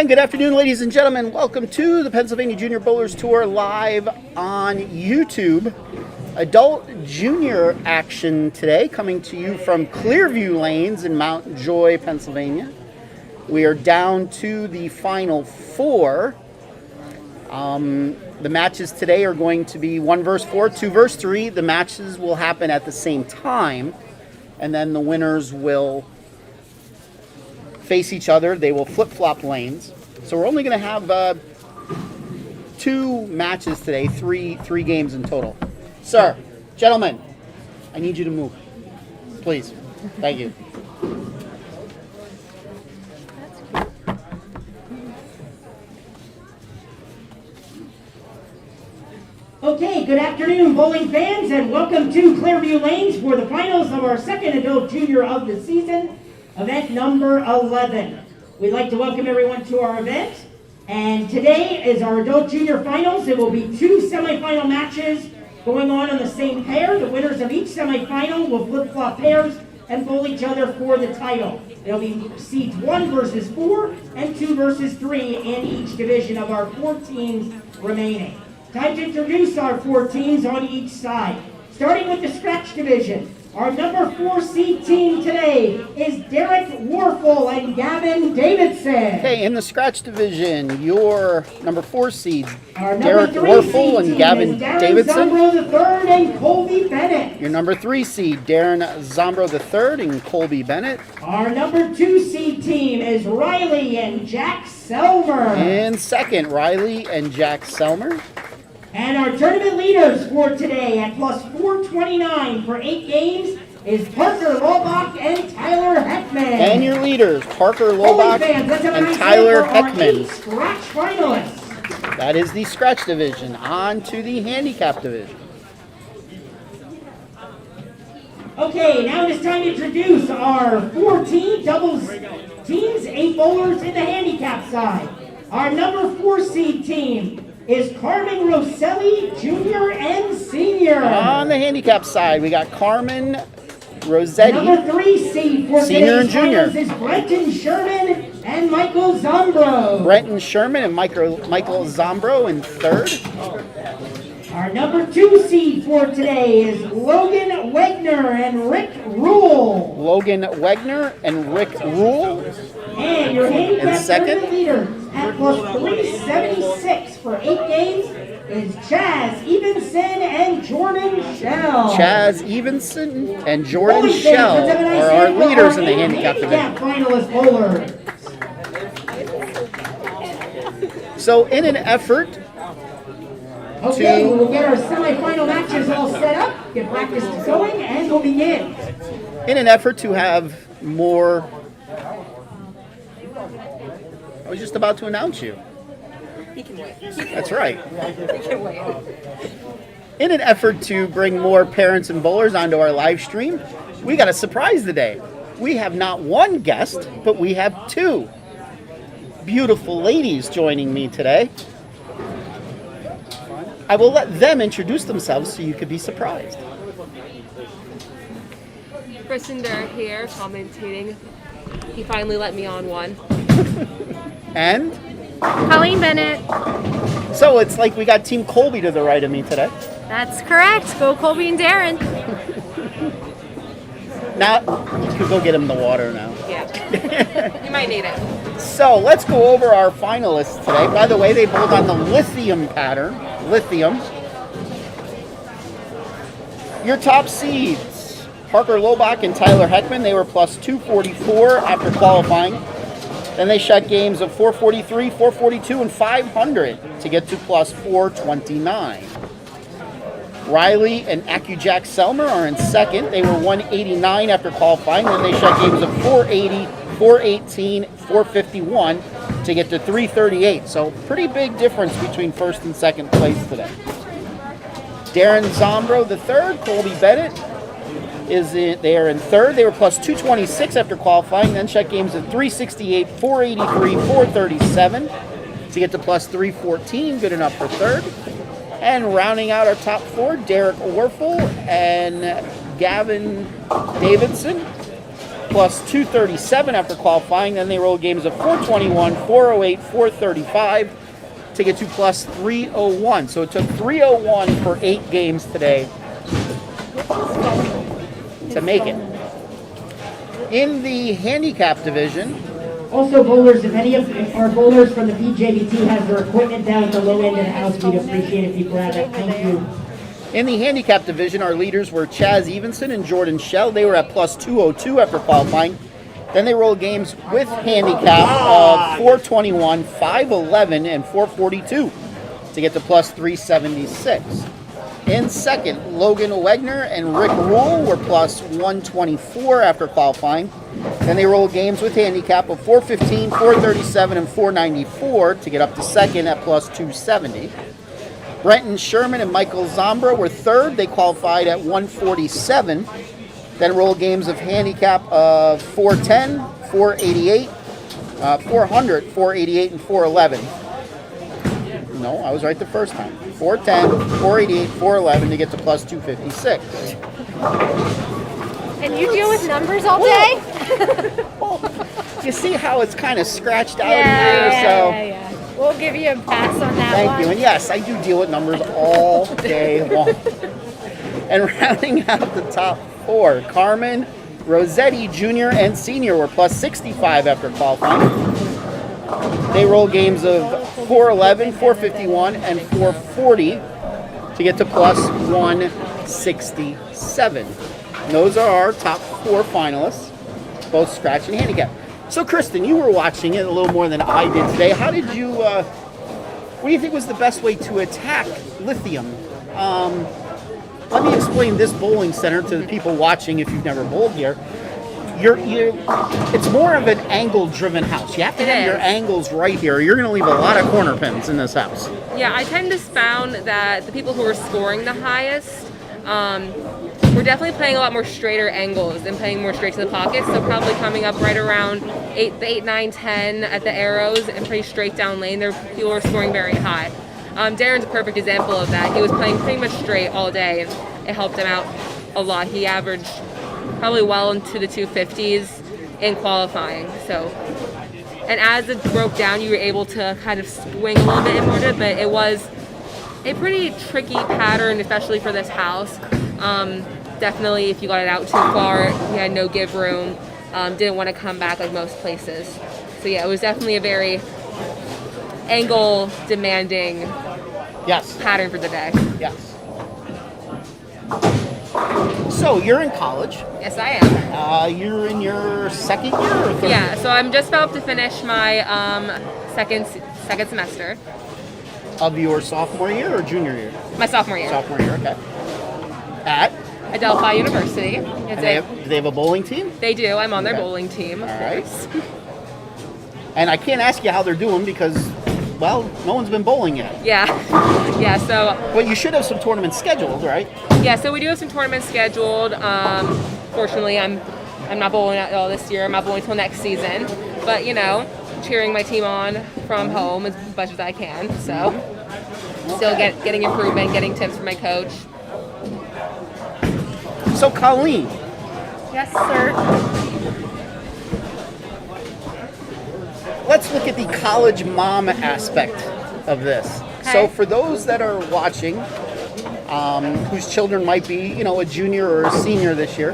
And good afternoon, ladies and gentlemen. Welcome to the Pennsylvania Junior Bowlers Tour live on YouTube. Adult junior action today coming to you from Clearview Lanes in Mount Joy, Pennsylvania. We are down to the final four. The matches today are going to be 1 versus 4, 2 versus 3. The matches will happen at the same time, and then the winners will face each other. They will flip-flop lanes. So we're only going to have 2 matches today, three games in total. Sir, gentlemen, I need you to move, please. Thank you. Okay, good afternoon, bowling fans, and welcome to Clearview Lanes for the finals of our second adult junior of the season, event number 11. We'd like to welcome everyone to our event, and today is our adult junior finals. It will be 2 semifinal matches going on the same pair. The winners of each semifinal will flip-flop pairs and bowl each other for the title. It'll be seeds 1 versus 4 and 2 versus 3 in each division of our 4 teams remaining. Time to introduce our 4 teams on each side. Starting with the scratch division, our number 4 seed team today is Derek Warfel and Gavin Davidson. Okay, in the scratch division, your number 4 seed, Our Derek number 3 Warfel seed and team Gavin is Darren Davidson. Zombro III and Colby Bennett. Your number 3 seed, Darren Zombro III and Colby Bennett. Our number 2 seed team is Riley and Jack Selmer. In second, Riley and Jack Selmer. And our tournament leaders for today at plus 429 for 8 games is Parker Lobach and Tyler Heckman. And your leaders, Parker Bowling Lobach fans, let's have a and nice Tyler hand for our 8 Heckman. scratch finalists. That is the scratch division. On to the handicap division. Okay, now it is time to introduce our 14 doubles teams, 8 bowlers in the handicap side. Our number 4 seed team is Carmen Rosselli, Jr. and Senior. On the handicap side, we got Carmen Rossetti. Number 3 seed for Senior and today's junior. finals is Brenton Sherman and Michael Zombro. Brenton Sherman and Michael Zombro in third. Our number 2 seed for today is Logan Wegner and Rick Rule. Logan Wegner and Rick Rule. And your handicap And second? tournament leader at plus 376 for 8 games is Chaz Evenson and Jordan Shell. Chaz Evenson and Jordan Bowling fans, Shell let's have a nice are our hand for leaders in the handicap handicap division. finalist bowler. So in an effort Okay, we'll get our semifinal matches all set up, get practice going, and we'll begin. to have more, I was just about to announce you. He can wait. That's right. He can wait. In an effort to bring more parents and bowlers onto our live stream, we got a surprise today. We have not 1 guest, but we have 2 beautiful ladies joining me today. I will let them introduce themselves so you could be surprised. Kristen Derrick here, commentating. He finally let me on one. And Colleen Bennett. so it's like we got Team Colby to the right of me today. That's correct. Go Colby and Darren. Now, you could go get him the water now. Yeah. You might need it. So let's go over our finalists today. By the way, they bowled on the lithium pattern. Lithium. Your top seeds, Parker Lobach and Tyler Heckman. They were plus 244 after qualifying. Then they shot games of 443, 442, and 500 to get to plus 429. Riley and AccuJack Selmer are in second. They were 189 after qualifying. Then they shot games of 480, 418, 451 to get to 338. So pretty big difference between first and second place today. Darren Zombro III, Colby Bennett they are in third. They were plus 226 after qualifying. Then shot games of 368, 483, 437 to get to plus 314. Good enough for third. And rounding out our top 4, Derek Warfel and Gavin Davidson. plus 237 after qualifying. Then they rolled games of 421, 408, 435 to get to plus 301. So it took 301 for 8 games today to make it. In the handicap division, Also, bowlers, if any of our bowlers from the PJBT have their equipment down at the low end of the house, we'd appreciate it if you grab it. Thank you. in the handicap division, our leaders were Chaz Evenson and Jordan Shell. They were at plus 202 after qualifying. Then they rolled games with handicap of 421, 511, and 442 to get to plus 376. In second, Logan Wegner and Rick Rule were plus 124 after qualifying. Then they rolled games with handicap of 415, 437, and 494 to get up to second at plus 270. Brenton Sherman and Michael Zambra were third. They qualified at 147. Then rolled games of handicap of 410, 488, 400, 488, and 411. No, I was right the first time. 410, 488, 411 to get to plus 256. And you deal with numbers all day? Well, you see how it's kind of scratched out here, Yeah. We'll give you a pass on that Thank one. you. And yes, I do deal with numbers all day long. And rounding out the top 4, Carmen, Rossetti Jr. and Senior were plus 65 after qualifying. They rolled games of 411, 451, and 440 to get to plus 167. And those are our top 4 finalists, both scratch and handicap. So, Kristen, you were watching it a little more than I did today. How did you, what do you think was the best way to attack lithium? Let me explain this bowling center to the people watching if you've never bowled here. It's more of an angle-driven house. You have to have your angles right here. You're going to leave a lot of corner pins in this house. Yeah, I tend to found that the people who were scoring the highest were definitely playing a lot more straighter angles and playing more straight to the pocket. So probably coming up right around 8, 9, 10 at the arrows and pretty straight down lane. People were scoring very high. Darren's a perfect example of that. He was playing pretty much straight all day, and it helped him out a lot. He averaged probably well into the 250s in qualifying. So, and as it broke down, you were able to kind of swing a little bit more to it, but it was a pretty tricky pattern, especially for this house. Definitely, if you got it out too far, you had no give room. Didn't want to come back like most places. So yeah, it was definitely a very angle demanding pattern for the day. Yes. So you're in college. Yes, I am. You're in your second year or third? Yeah, so I'm just about to finish my second semester. Of your sophomore year or junior year? My sophomore year. Sophomore year, okay. At Adelphi University. do they have a bowling team? They do. I'm on their Okay. bowling team, of All right. course. And I can't ask you how they're doing because, well, no one's been bowling yet. Yeah. Yeah, so But you should have some tournaments scheduled, right? yeah, so we do have some tournaments scheduled. Fortunately, I'm not bowling at all this year. I'm not bowling until next season. But, you know, cheering my team on from home as much as I can. So still getting improvement, getting tips from my coach. So, Colleen, Yes, sir. let's look at the college mom aspect of this. So, Okay. for those that are watching, whose children might be, you know, a junior or a senior this year,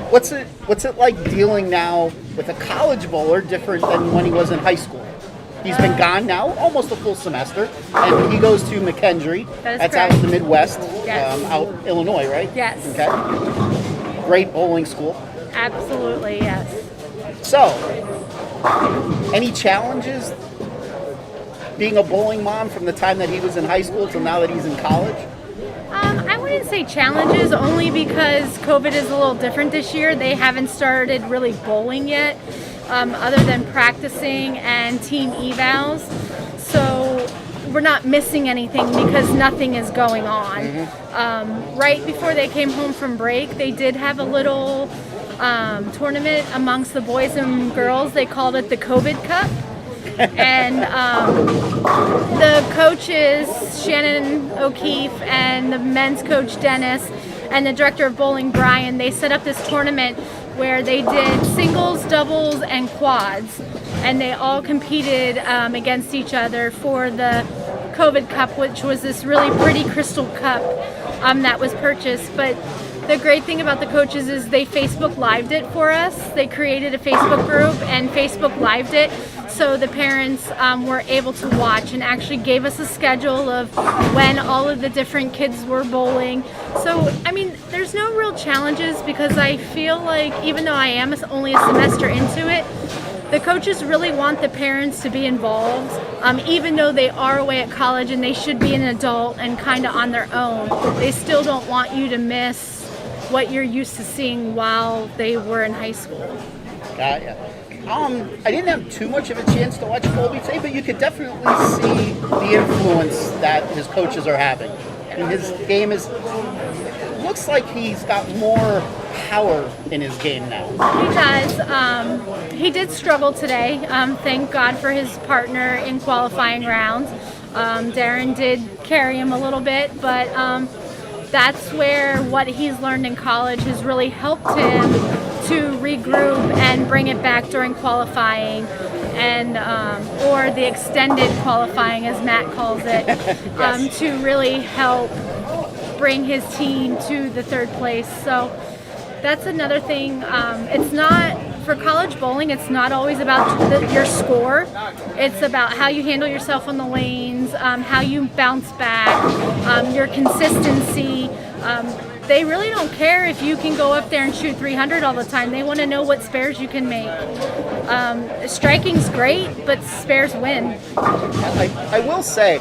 what's it like dealing now with a college bowler different than when he was in high school? He's been gone now almost a full semester, and he goes to McKendree. That is That's correct. out in the Midwest, Yes. out Illinois, right? Yes. Okay. Great bowling school. Absolutely, yes. So, any challenges being a bowling mom from the time that he was in high school till now that he's in college? I wouldn't say challenges, only because COVID is a little different this year. They haven't started really bowling yet, other than practicing and team evals. So we're not missing anything because nothing is going on. Right before they came home from break, they did have a little tournament amongst the boys and girls. They called it the COVID Cup. And the coaches, Shannon O'Keefe, and the men's coach, Dennis, and the director of bowling, Brian, they set up this tournament where they did singles, doubles, and quads, and they all competed against each other for the COVID Cup, which was this really pretty crystal cup that was purchased. But the great thing about the coaches is they Facebook Lived it for us. They created a Facebook group and Facebook Lived it, so the parents were able to watch and actually gave us a schedule of when all of the different kids were bowling. So, I mean, there's no real challenges because I feel like even though I am only a semester into it, the coaches really want the parents to be involved, even though they are away at college and they should be an adult and kind of on their own. They still don't want you to miss what you're used to seeing while they were in high school. Got ya. I didn't have too much of a chance to watch Colby today, but you could definitely see the influence that his coaches are having. And his game looks like he's got more power in his game now. He does. He did struggle today. Thank God for his partner in qualifying rounds. Darren did carry him a little bit, but that's where what he's learned in college has really helped him to regroup and bring it back during qualifying, and or the extended qualifying, as Matt calls it, Yes. to really help bring his team to the third place. So that's another thing. It's not, for college bowling, it's not always about your score. It's about how you handle yourself on the lanes, how you bounce back, your consistency. They really don't care if you can go up there and shoot 300 all the time. They want to know what spares you can make. Striking's great, but spares win. I will say,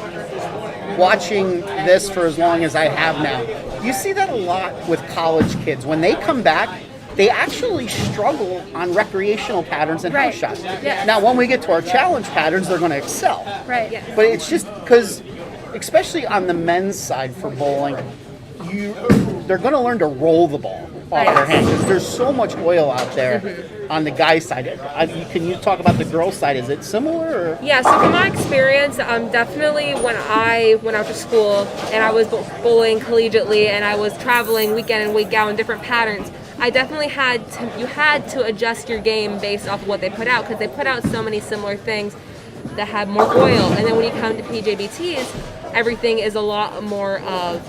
watching this for as long as I have now, you see that a lot with college kids. When they come back, they actually struggle on recreational patterns and Right. house shots. Yeah. Now, when we get to our challenge patterns, they're going to excel. Right. Yeah. But it's just because, especially on the men's side for bowling, they're going to learn to roll the ball off their hands. 'Cause there's so much oil out there on the guy side. Can you talk about the girl side? Is it similar? Or? Yeah, so from my experience, definitely when I went out to school and I was bowling collegiately and I was traveling weekend and week out in different patterns, I definitely had to adjust your game based off of what they put out, because they put out so many similar things that have more oil. And then when you come to PJBTs, everything is a lot more of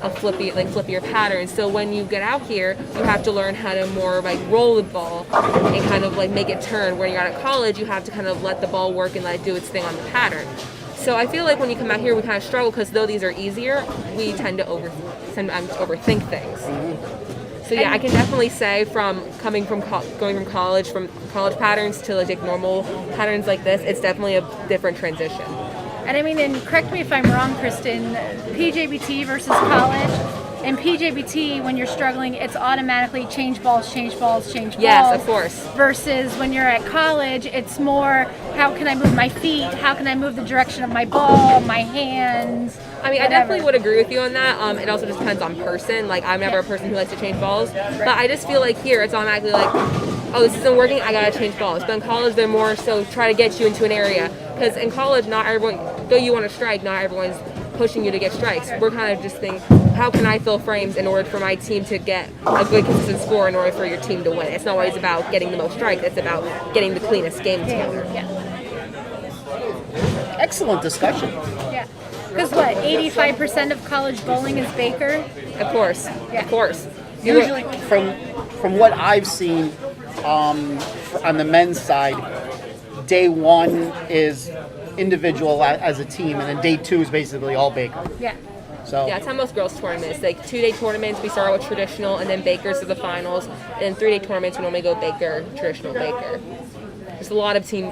a flippier pattern. So when you get out here, you have to learn how to more like roll the ball and kind of like make it turn. When you're out at college, you have to kind of let the ball work and let it do its thing on the pattern. So I feel like when you come out here, we kind of struggle because though these are easier, we tend to overthink things. So yeah, I can definitely say from going from college patterns to like normal patterns like this, it's definitely a different transition. And I mean, and correct me if I'm wrong, Kristen, PJBT versus college. In PJBT, when you're struggling, it's automatically change balls, change balls, change balls. Yes, of course. Versus when you're at college, it's more, how can I move my feet? How can I move the direction of my ball, my hands? I mean, whatever. I definitely would agree with you on that. It also just depends on person. Like, I'm never a person who likes to change balls. But I just feel like here, it's automatically like, oh, this isn't working, I gotta change balls. But in college, they're more so try to get you into an area. Because in college, not everyone, though you want to strike, not everyone's pushing you to get strikes. We're kind of just thinking, how can I fill frames in order for my team to get a good consistent score in order for your team to win? It's not always about getting the most strikes, it's about getting the cleanest game together. Yeah. Excellent discussion. Yeah. Because what, 85% of college bowling is Baker? Of course, Yeah. of course. Usually, from what I've seen on the men's side, day one is individual as a team, and then day two is basically all Baker. Yeah. So Yeah, it's how most girls' tournaments. Like 2-day tournaments, we start with traditional, and then Bakers are the finals. And then 3-day tournaments, we normally go Baker, traditional Baker. There's a lot of team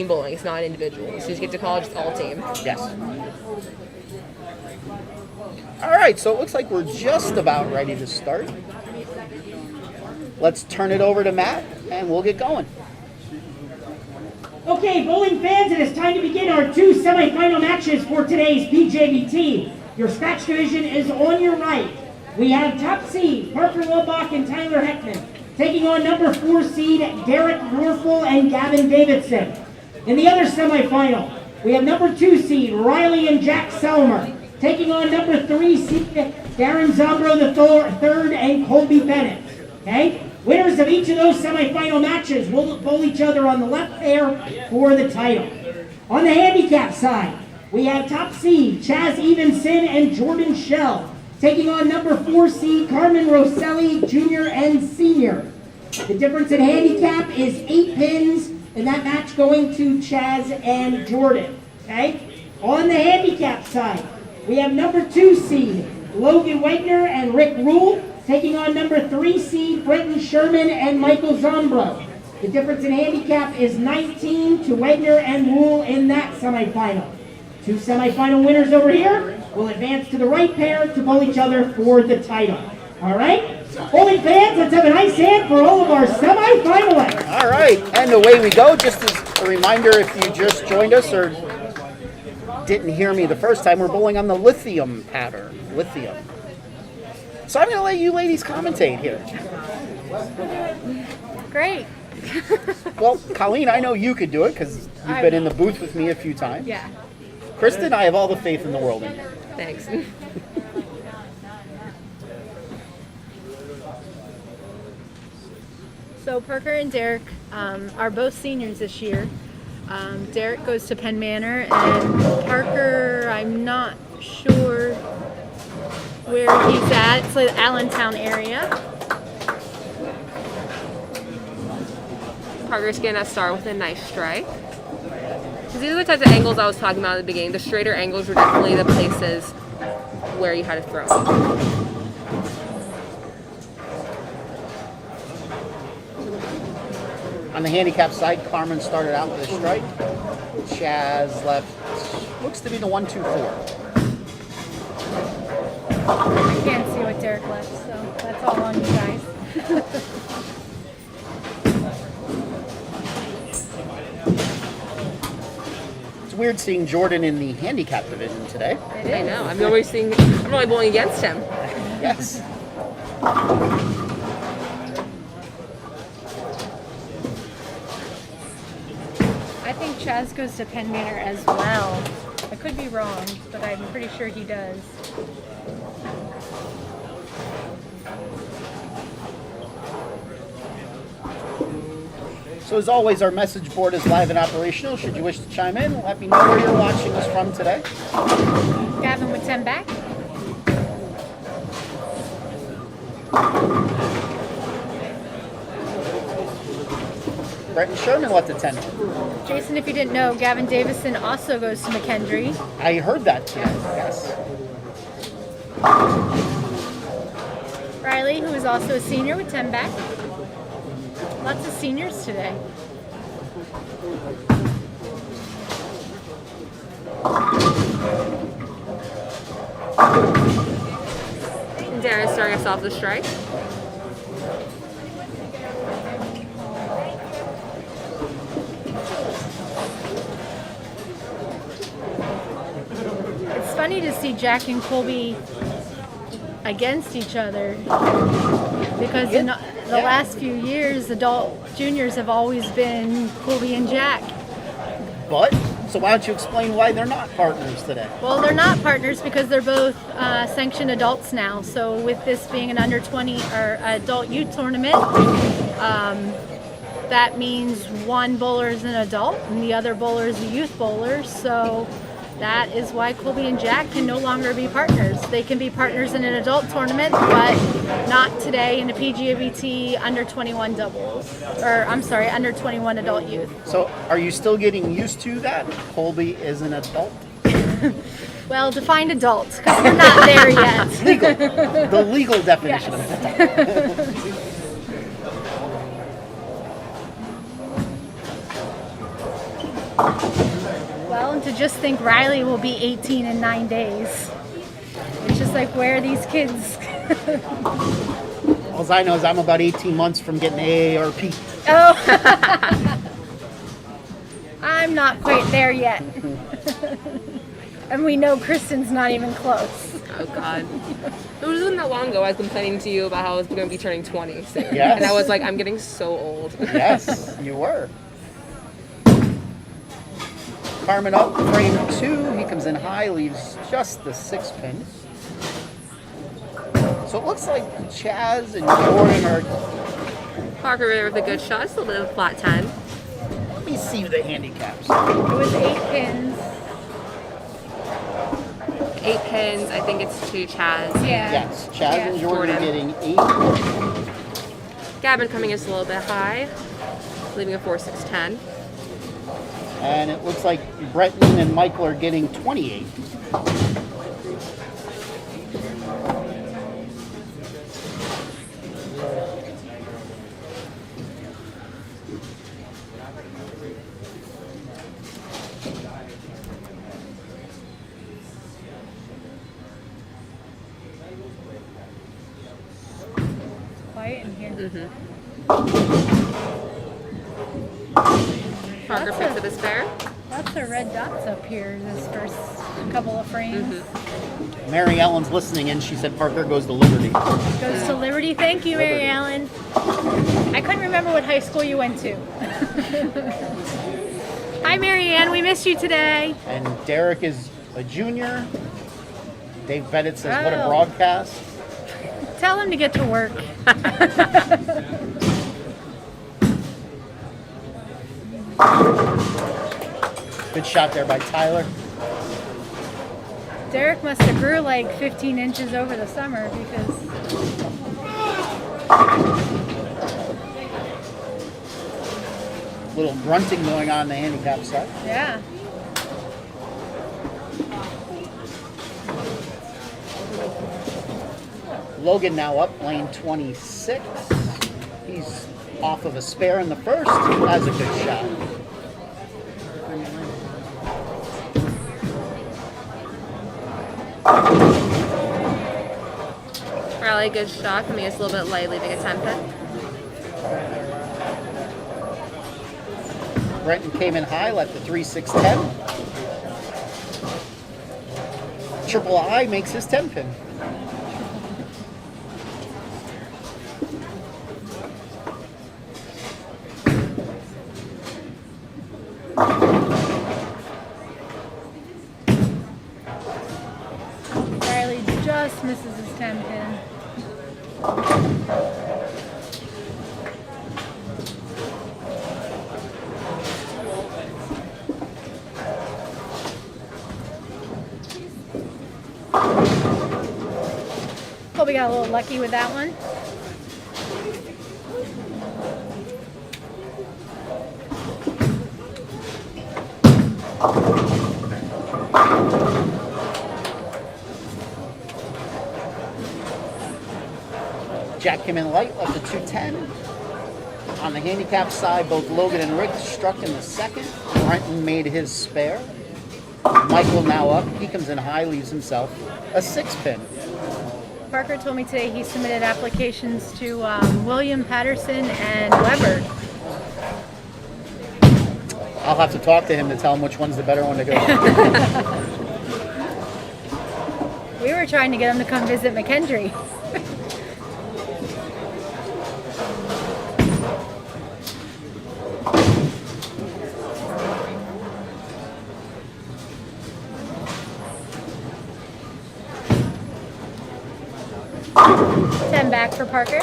bowling. It's not individual. As soon as you get to college, it's all team. yes. All right, so it looks like we're just about ready to start. Let's turn it over to Matt, and we'll get going. Okay, bowling fans, it is time to begin our two semifinal matches for today's PJBT. Your scratch division is on your right. We have top seed Parker Lobach and Tyler Heckman taking on number 4 seed Derek Warfel and Gavin Davidson. In the other semifinal, we have number 2 seed Riley and Jack Selmer taking on number 3 seed Darren Zombro III and Colby Bennett. Okay? Winners of each of those semifinal matches will bowl each other on the left pair for the title. On the handicap side, we have top seed Chaz Evenson and Jordan Shell taking on number 4 seed Carmen Rosselli, Jr. and Senior. The difference in handicap is 8 pins, and that match going to Chaz and Jordan. Okay? On the handicap side, we have number 2 seed Logan Wagner and Rick Rule taking on number 3 seed Brenton Sherman and Michael Zombro. The difference in handicap is 19 to Wagner and Rule in that semifinal. 2 semifinal winners over here will advance to the right pair to bowl each other for the title. All right? Bowling fans, let's have a nice hand for all of our semifinalists. All right, and away we go. Just as a reminder, if you just joined us or didn't hear me the first time, we're bowling on the lithium pattern. Lithium. So I'm going to let you ladies commentate here. Great. Well, Colleen, I know you could do it because you've been in the booth with me a few times. Yeah. Kristen, I have all the faith in the world in you. Thanks. So Parker and Derek are both seniors this year. Derek goes to Penn Manor, and Parker, I'm not sure where he's at. It's like the Allentown area. Parker's getting a start with a nice strike. These are the types of angles I was talking about at the beginning. The straighter angles were definitely the places where you had to throw. On the handicap side, Carmen started out with a strike. Chaz left, looks to be the 1-2-4. I can't see what Derek left, so that's all on you guys. It's weird seeing Jordan in the handicap division today. It is. I know. I'm only bowling against him. Yes. I think Chaz goes to Penn Manor as well. I could be wrong, but I'm pretty sure he does. So as always, our message board is live and operational. Should you wish to chime in, let me know where you're watching us from today. Gavin with 10 back. Brenton Sherman left at 10. Jason, if you didn't know, Gavin Davison also goes to McKendree. I heard that too, yes. Riley, who is also a senior with 10 back. Lots of seniors today. And Darren starting us off the strike. It's funny to see Jack and Colby against each other because in the last few years, adult juniors have always been Colby and Jack. But, so why don't you explain why they're not partners today? Well, they're not partners because they're both sanctioned adults now. So with this being an under 20 or adult youth tournament, that means one bowler is an adult and the other bowler is a youth bowler. So that is why Colby and Jack can no longer be partners. They can be partners in an adult tournament, but not today in the PJBT under 21 doubles. Or, I'm sorry, under 21 adult youth. So are you still getting used to that? Colby is an adult? Well, define adult, because we're not there yet. Legal. The legal definition of adult. Well, and to just think Riley will be 18 in 9 days. It's just like, where are these kids? All I know is I'm about 18 months from getting AARP. Oh, I'm not quite there yet. And we know Kristen's not even close. Oh, God. It wasn't that long ago I was complaining to you about how I was going to be turning 20 soon. Yes. And I was like, I'm getting so old. Yes, you were. Carmen up, frame 2. He comes in high, leaves just the 6 pin. So it looks like Chaz and Jordan are Parker with a good shot. It's a little bit of a flat 10. Let me see the handicaps. It was 8 pins. 8 pins. I think it's to Chaz. Yeah. Yes, Chaz Yeah. and Jordan Jordan. getting 8. Gavin coming in just a little bit high, leaving a 4-6-10. And it looks like Bretton and Michael are getting 28. Quiet in here. Parker That's picks a- up his spare. Lots of red dots up here this first couple of frames. Mary Ellen's listening in. She said Parker goes to Liberty. Goes to Liberty. Thank you, Mary Ellen. I couldn't remember what high school you went to. Hi, Mary Ann. We missed you today. And Derek is a junior. Dave Bennett says, what a Oh. broadcast. Tell him to get to work. Good shot there by Tyler. Derek must have grew like 15 inches over the summer because Little grunting going on the handicap side. yeah. Logan now up, lane 26. He's off of a spare in the first. Has a good shot. Riley, good shot. Coming in just a little bit light, leaving a 10 pin. Brenton came in high, left the 3-6-10. Triple I makes his 10 pin. Riley just misses his 10 pin. Hope we got a little lucky with that one. Jack came in light, left the 210. On the handicap side, both Logan and Rick struck in the second. Brenton made his spare. Michael now up. He comes in high, leaves himself a 6 pin. Parker told me today he submitted applications to William Patterson and Weber. I'll have to talk to him to tell him which one's the better one to go with. We were trying to get him to come visit McKendree. Ten back for Parker.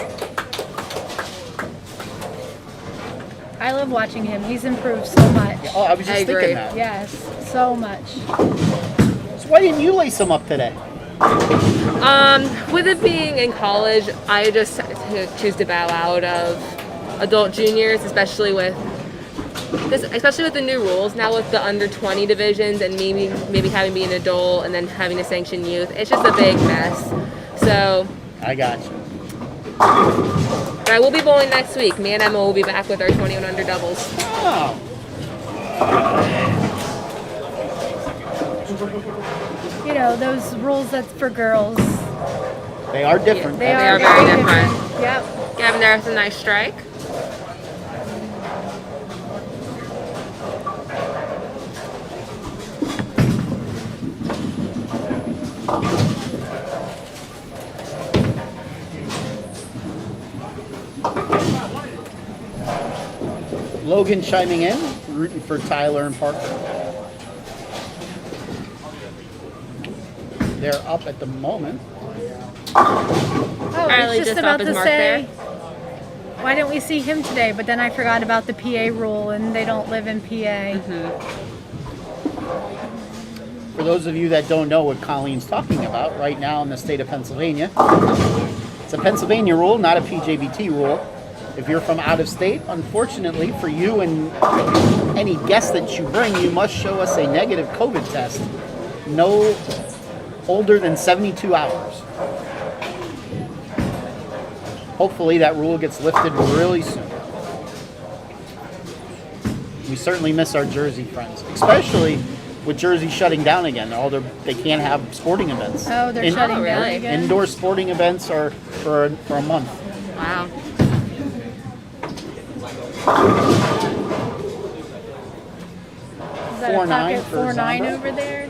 I love watching him. He's improved so much. Oh, I was just I agree. thinking that. Yes, so much. So why didn't you lace him up today? With it being in college, I just choose to bow out of adult juniors, especially with the new rules now with the under 20 divisions and maybe having to be an adult and then having to sanction youth. It's just a big mess. So I got you. but I will be bowling next week. Me and Emma will be back with our 21 under doubles. Oh. You know, those rules that's for girls. They are different. They are are very very different. Yep. Gavin there with a nice strike. Logan chiming in, rooting for Tyler and Parker. They're up at the moment. Oh, I Riley was just just about off his to mark say. there. why didn't we see him today? But then I forgot about the PA rule, and they don't live in PA. For those of you that don't know what Colleen's talking about, right now in the state of Pennsylvania, it's a Pennsylvania rule, not a PJBT rule. If you're from out of state, unfortunately for you and any guest that you bring, you must show us a negative COVID test, no older than 72 hours. Hopefully that rule gets lifted really soon. We certainly miss our Jersey friends, especially with Jersey shutting down again. They can't have sporting events. Oh, they're shutting down again? Indoor sporting events are for a month. Wow. Is that 4-9 a pocket for 4-9 Zombo. over there?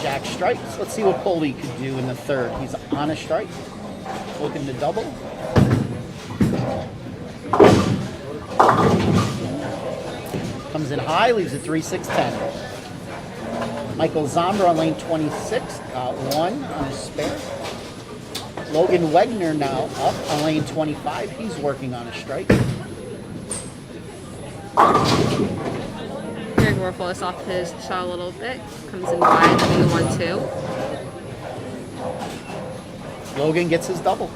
Jack strikes. Let's see what Coley could do in the third. He's on a strike. Looking to double. Comes in high, leaves it 3-6-10. Michael Zombra on lane 26, got one on his spare. Logan Wegner now up on lane 25. He's working on a strike. Greg Warfel is off his shot a little bit. Comes in wide, having the 1-2. Logan gets his double.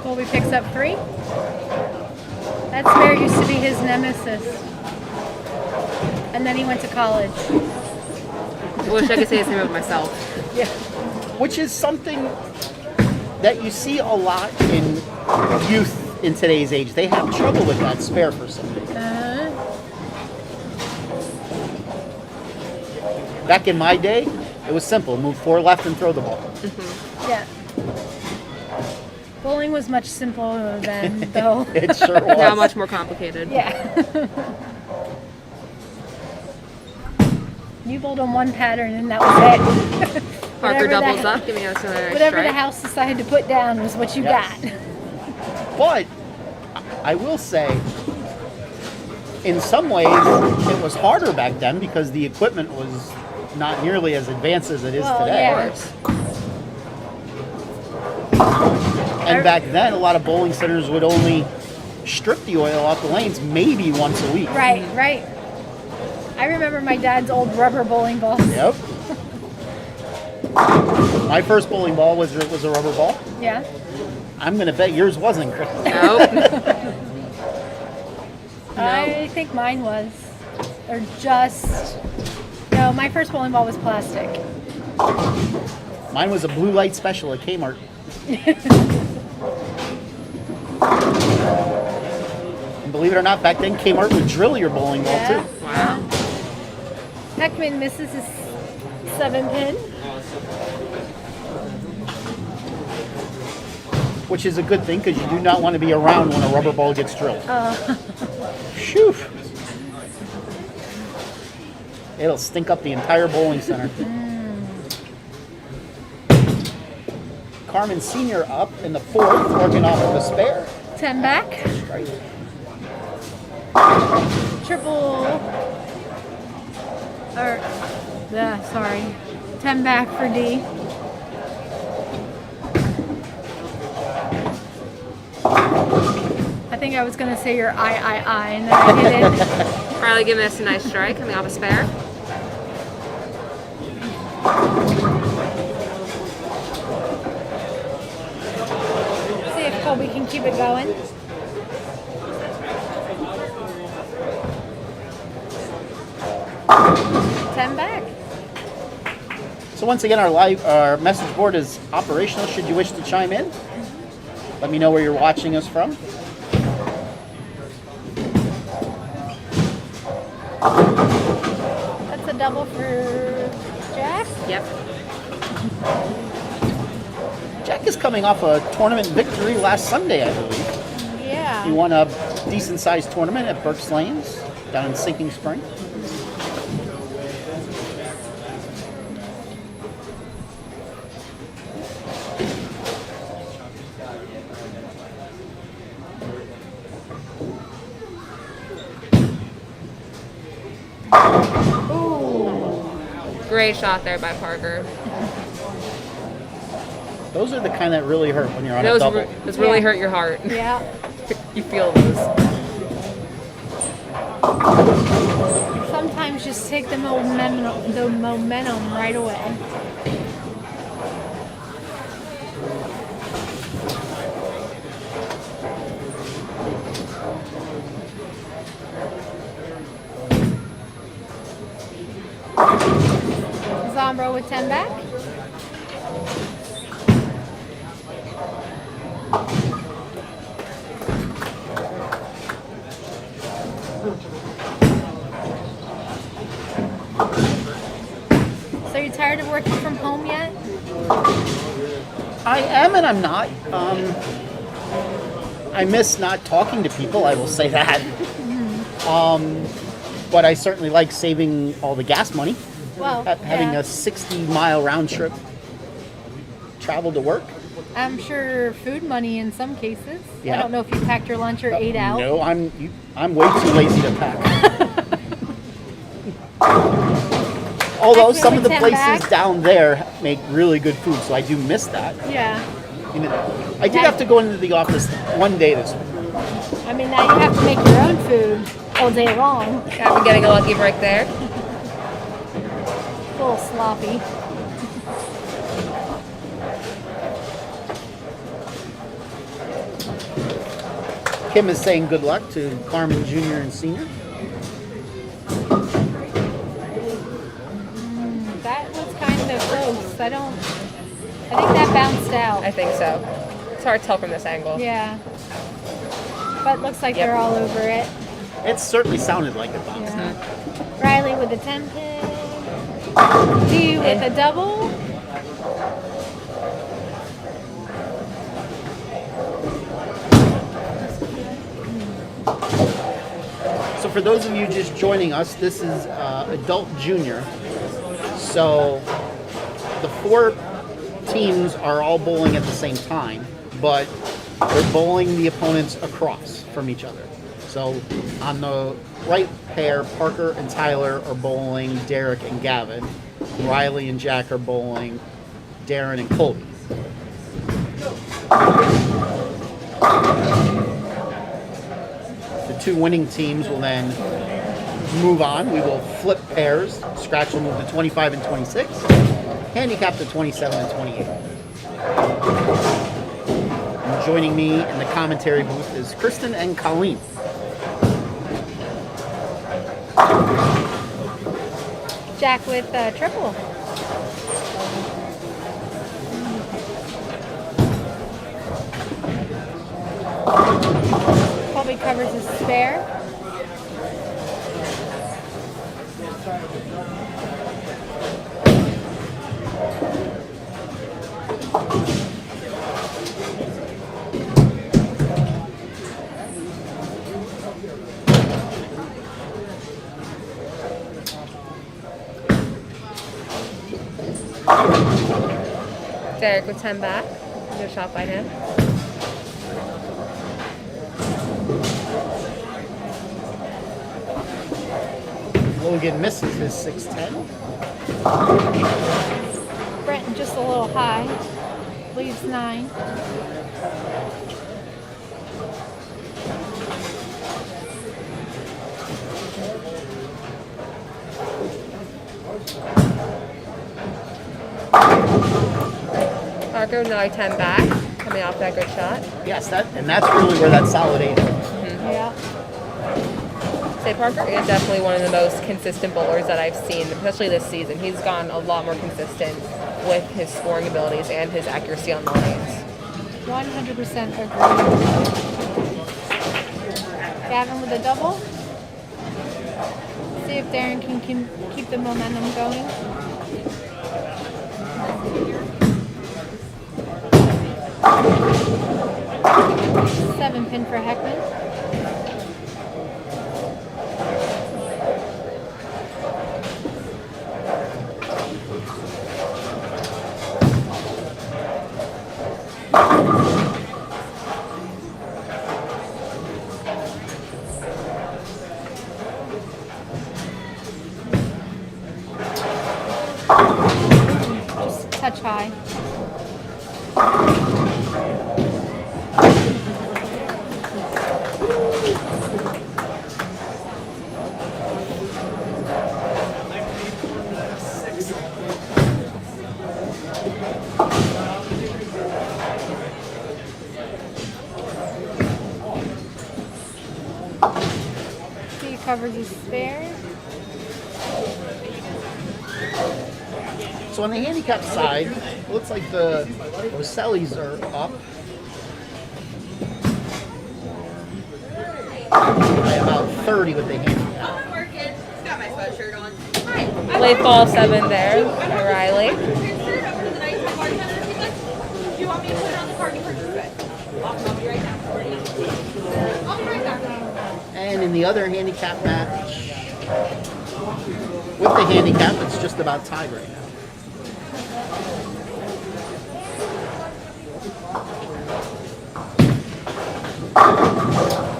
Colby picks up 3. That spare used to be his nemesis. And then he went to college. I wish I could say the same about myself. Yeah. Which is something that you see a lot in youth in today's age. They have trouble with that spare for some reason. Back in my day, it was simple. Move 4 left and throw the ball. Yeah. Bowling was much simpler then, though. It sure was. Now much more complicated. Yeah. You bowled on one pattern and that was it. Parker Whatever doubles that- up, giving us another Whatever strike. the house decided to put down was what you Yes. got. But I will say, in some ways, it was harder back then because the equipment was not nearly as advanced as it is Well, today. yeah. And back then, a lot of bowling centers would only strip the oil off the lanes maybe once a week. Right, right. I remember my dad's old rubber bowling balls. Yep. My first bowling ball was a rubber ball. Yeah. I'm going to bet yours wasn't, Chris. Nope. I think mine was. Or just. No, my first bowling ball was plastic. Mine was a blue light special at Kmart. And believe it or not, back then Kmart would drill your bowling ball Yeah. too. Wow. Heckman misses his 7-pin. Which is a good thing because you do not want to be around when a rubber ball gets drilled. Phew. It'll stink up the entire bowling center. Carmen Sr. up in the 4th, working off of a spare. 10 back. Right. Triple. Or. Yeah, sorry. 10 back for D. I think I was going to say your I, and then I didn't. Riley giving us a nice strike, coming off a spare. See if Colby can keep it going. Ten back. So once again, our message board is operational. Should you wish to chime in, let me know where you're watching us from. That's a double for Jack. Yep. Jack is coming off a tournament victory last Sunday, I believe. He Yeah. won a decent-sized tournament at Burke's Lanes down in Sinking Spring. Great shot there by Parker. Those are the kind that really hurt when you're on a double. Those really Yeah. hurt your heart. Yeah. You feel those. Sometimes just take the momentum right away. Zombro with 10 back. So you tired of working from home yet? I am and I'm not. I miss not talking to people, I will say that. But I certainly like saving all the gas money. Well, Having yeah. a 60-mile round trip travel to work. I'm sure food money in some cases. Yeah. I don't know if you packed your lunch or ate out. No, I'm way too lazy to pack. Although Actually, some of the 10 places back. down there make really good food, so I do miss that. Yeah. You know, I did have to go into the office one day this week. I mean, now you have to make your own food all day long. I've been getting a lucky break there. A little sloppy. Kim is saying good luck to Carmen Jr. and Senior. That was kind of close. I think that bounced out. I think so. It's hard to tell from this angle. Yeah. But looks like Yep. they're all over it. It certainly sounded like it bounced. Yeah. Riley with a 10 pin. D with a double. So for those of you just joining us, this is adult junior. So the 4 teams are all bowling at the same time, but they're bowling the opponents across from each other. So on the right pair, Parker and Tyler are bowling Derek and Gavin. Riley and Jack are bowling Darren and Colby. The 2 winning teams will then move on. We will flip pairs. Scratch will move to 25 and 26. Handicap to 27 and 28. And joining me in the commentary booth is Kristen and Colleen. Jack with a triple. Colby covers his spare. Derek with 10 back. Good shot by him. Logan misses his 6'10". Brent just a little high. Leaves 9. Parker, now 10 back. Coming off that good shot. Yes, that's really where that solid 8 is. Yeah. Say Parker is definitely one of the most consistent bowlers that I've seen, especially this season. He's gone a lot more consistent with his scoring abilities and his accuracy on the lanes. 100% agree. Gavin with a double. See if Darren can keep the momentum going. Seven pin for Heckman. Just a touch high. He covers his spare. So on the handicap side, it looks like the Rosellis are up by about 30 with the handicap. Late ball 7 there, Riley. And in the other handicap match, with the handicap, it's just about tied right now.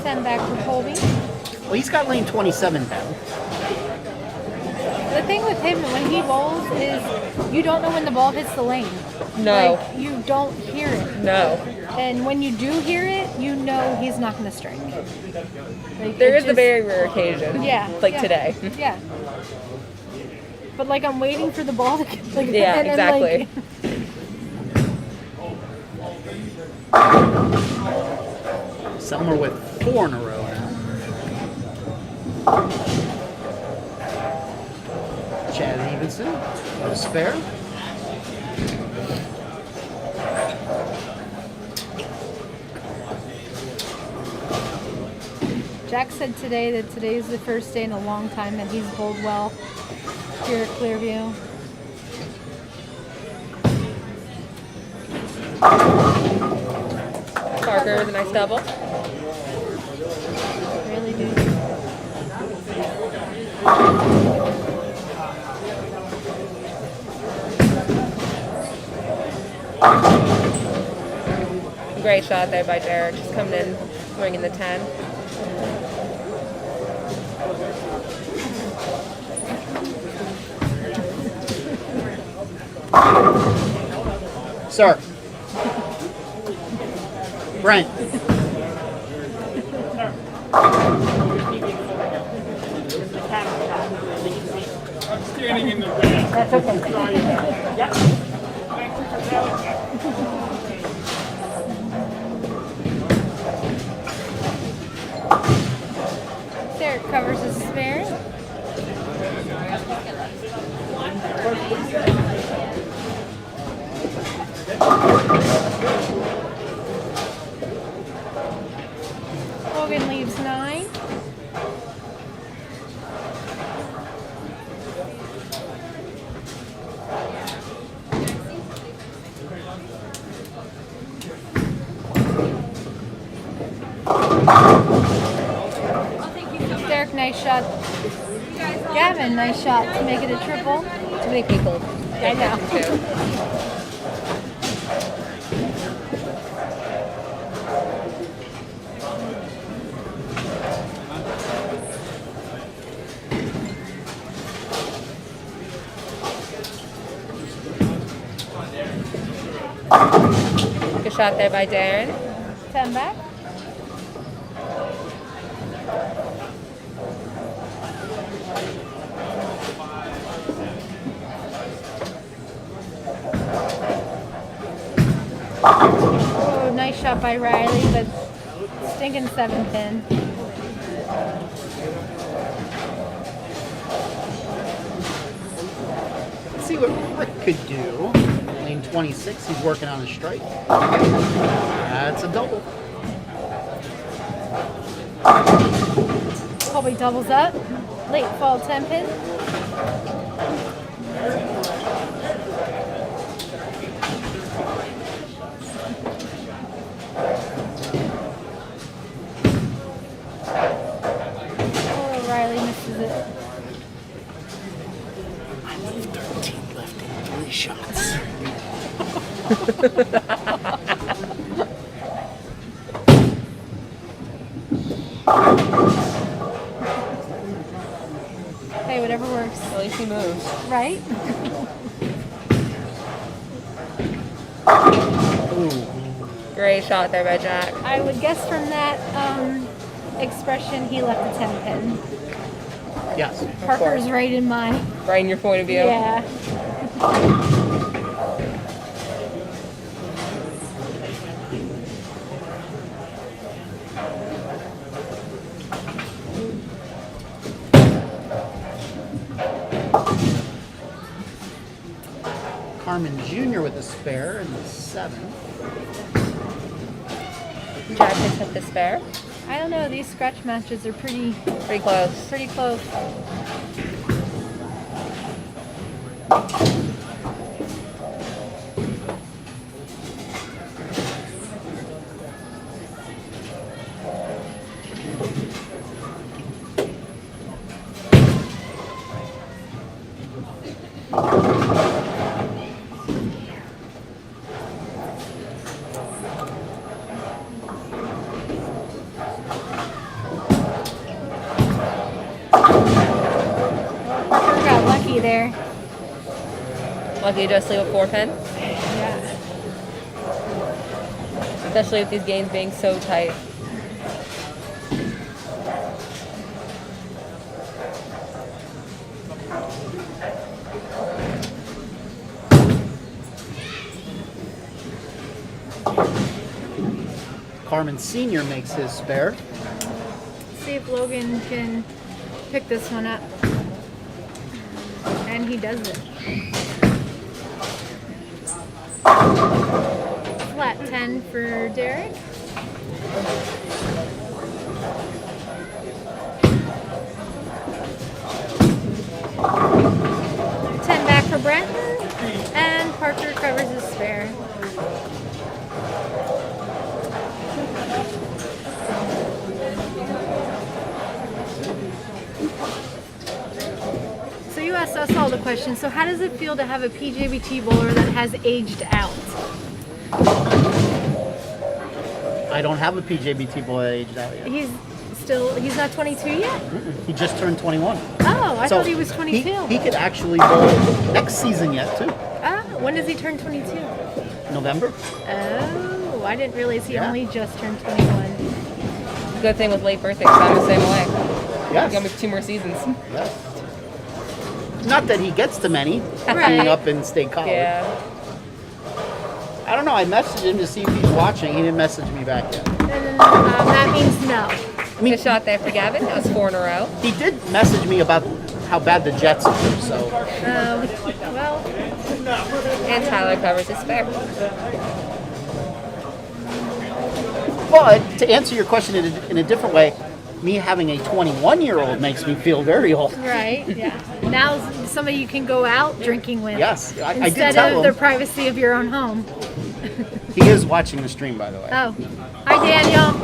Send back for Colby. Well, he's got lane 27 down. The thing with him when he bowls is you don't know when the ball hits the lane. No. Like, you don't hear it. No. And when you do hear it, you know he's not going to strike. Like, There it is a just- very rare occasion. Yeah. Like yeah, today. Yeah. But like I'm waiting for the ball to like Yeah, and then, exactly. Some are with 4 in a row now. Chad Stevenson, no spare. Jack said today that today is the first day in a long time that he's bowled well here at Clearview. Parker with a nice double. Really do. Great shot there by Derek. Just coming in, bringing the 10. Sir. Brent. Standing in the way. That's okay. Yep. Derek covers his spare. Logan leaves 9. Derek, nice shot. Gavin, nice shot to make it a triple. Too many people. I know. Good shot there by Darren. 10 back. Oh, nice shot by Riley, but stinking 7 pin. Let's see what Rick could do. Lane 26, he's working on a strike. That's a double. Colby doubles up. Late fall 10 pin. Oh, Riley misses it. I left 13 left in 3 shots. Hey, whatever works. At least he moves. Right? Great shot there by Jack. I would guess from that expression he left a 10 pin. Yes. Parker's right in my. Right in your point of view. Yeah. Carmen Jr. with a spare in the 7th. Jack picks up the spare. I don't know. These scratch matches are pretty Pretty close. close. Parker got lucky there. Lucky to just leave a 4 pin. Yeah. Especially with these games being so tight. Carmen Sr. makes his spare. See if Logan can pick this one up. And he does it. Flat 10 for Derek. $10 back for Brent. And Parker covers his spare. So you asked us all the questions. So how does it feel to have a PJBT bowler that has aged out? I don't have a PJBT boy aged out yet. He's not 22 yet? He just turned 21. Oh, I So thought he was 22. He could actually bowl next season yet, too. Ah, when does he turn 22? November. Oh, I didn't realize he Yeah. only just turned 21. Good thing with late birthdays, I'm the same way. Yes. Got me 2 more seasons. Yes. Not that he gets to many, Right. being up in state college. Yeah. I don't know. I messaged him to see if he's watching. He didn't message me back yet. That means no. I mean, Good shot there for Gavin. That was 4 in a row. he did message me about how bad the Jets are, so Well, And Tyler covers his spare. But to answer your question in a different way, me having a 21-year-old makes me feel very old. right, yeah. Now somebody you can go out drinking with. Yes, I did Instead tell of the him. privacy of your own home. He is watching the stream, by the way. Oh. Hi, Daniel.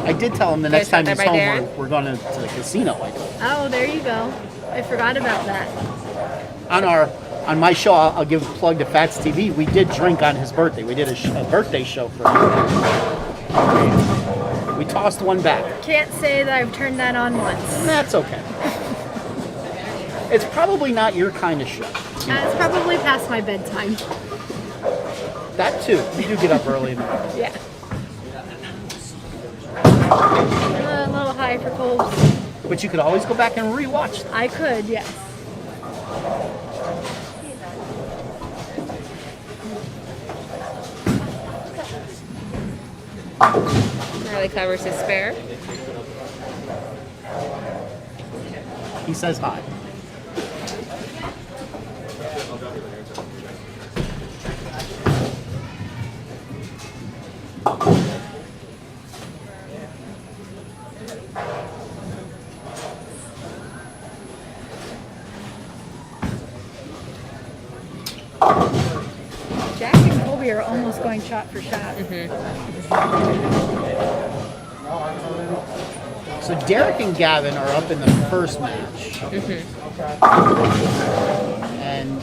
I did tell him the next time shot he's there by home, Darren? we're going to the casino. I told him. Oh, there you go. I forgot about that. On my show, I'll give a plug to Fats TV. We did drink on his birthday. We did a birthday show for him. We tossed one back. Can't say that I've turned that on once. That's okay. It's probably not your kind of show. It's probably past my bedtime. That too. You do get up early in the morning. Yeah. A little high for Colb's. But you could always go back and rewatch them. I could, yes. Riley covers his spare. He says hi. Jack and Colby are almost going shot for shot. So Derek and Gavin are up in the first match. And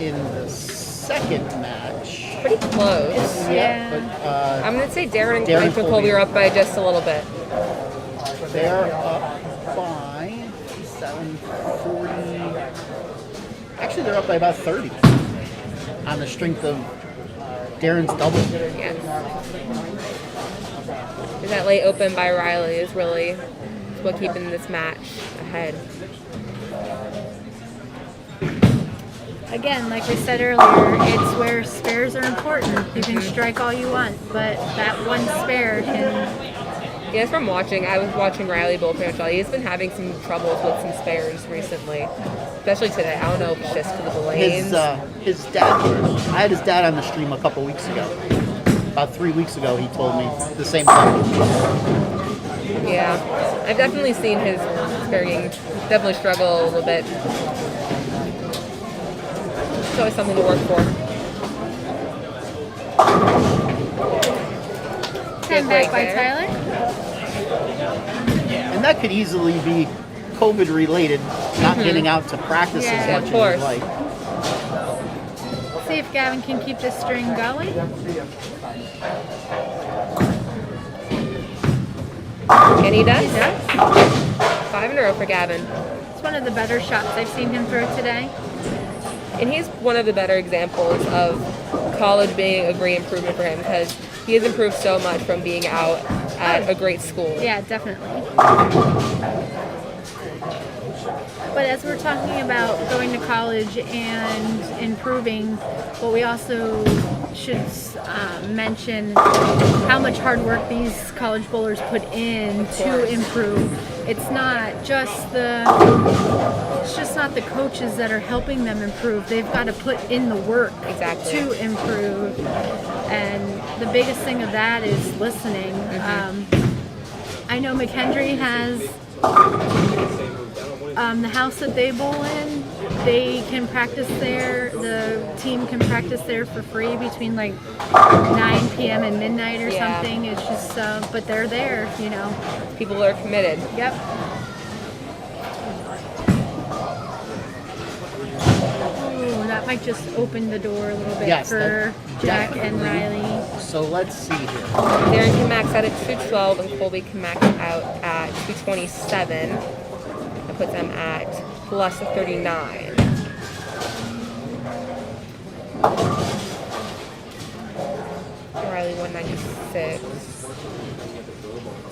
in the second match, Pretty close. Yeah. but I'm going to say Darren Darren and Colby are up by just a little bit. they're up by 7. 140. Actually, they're up by about 30 on the strength of Darren's double. Yes. And that late open by Riley is really what keeping this match ahead. Again, like we said earlier, it's where spares are important. You can strike all you want, but that one spare can... Yes, from watching, I was watching Riley bowl pretty much all. He's been having some troubles with some spares recently, especially today. I don't know if it's just because of the lanes. His dad, I had his dad on the stream a couple weeks ago. About 3 weeks ago, he told me the same thing. Yeah, I've definitely seen his spare game definitely struggle a little bit. It's always something to work for. 10 back by Tyler. And that could easily be COVID related, not getting out to practice Yeah. as Yeah, much of as course. you'd like. See if Gavin can keep this string going. And he does. He does. 5 in a row for Gavin. It's one of the better shots I've seen him throw today. And he's one of the better examples of college being a great improvement for him because he has improved so much from being out at a great school. Yeah, definitely. But as we're talking about going to college and improving, but we also should mention how much hard work these college bowlers put in to improve. It's not just the coaches that are helping them improve. They've got to put in the work Exactly. to improve. And the biggest thing of that is listening. I know McHenry has the house that they bowl in. They can practice there. The team can practice there for free between like 9 p.m. and midnight or Yeah. something. It's just, but they're there, you know. People are committed. Yep. Ooh, that might just open the door a little bit Yes, for that Jack and definitely. Riley. So let's see here. Darren can max out at 212 and Colby can max out at 227. That puts them at plus 39. Riley 196.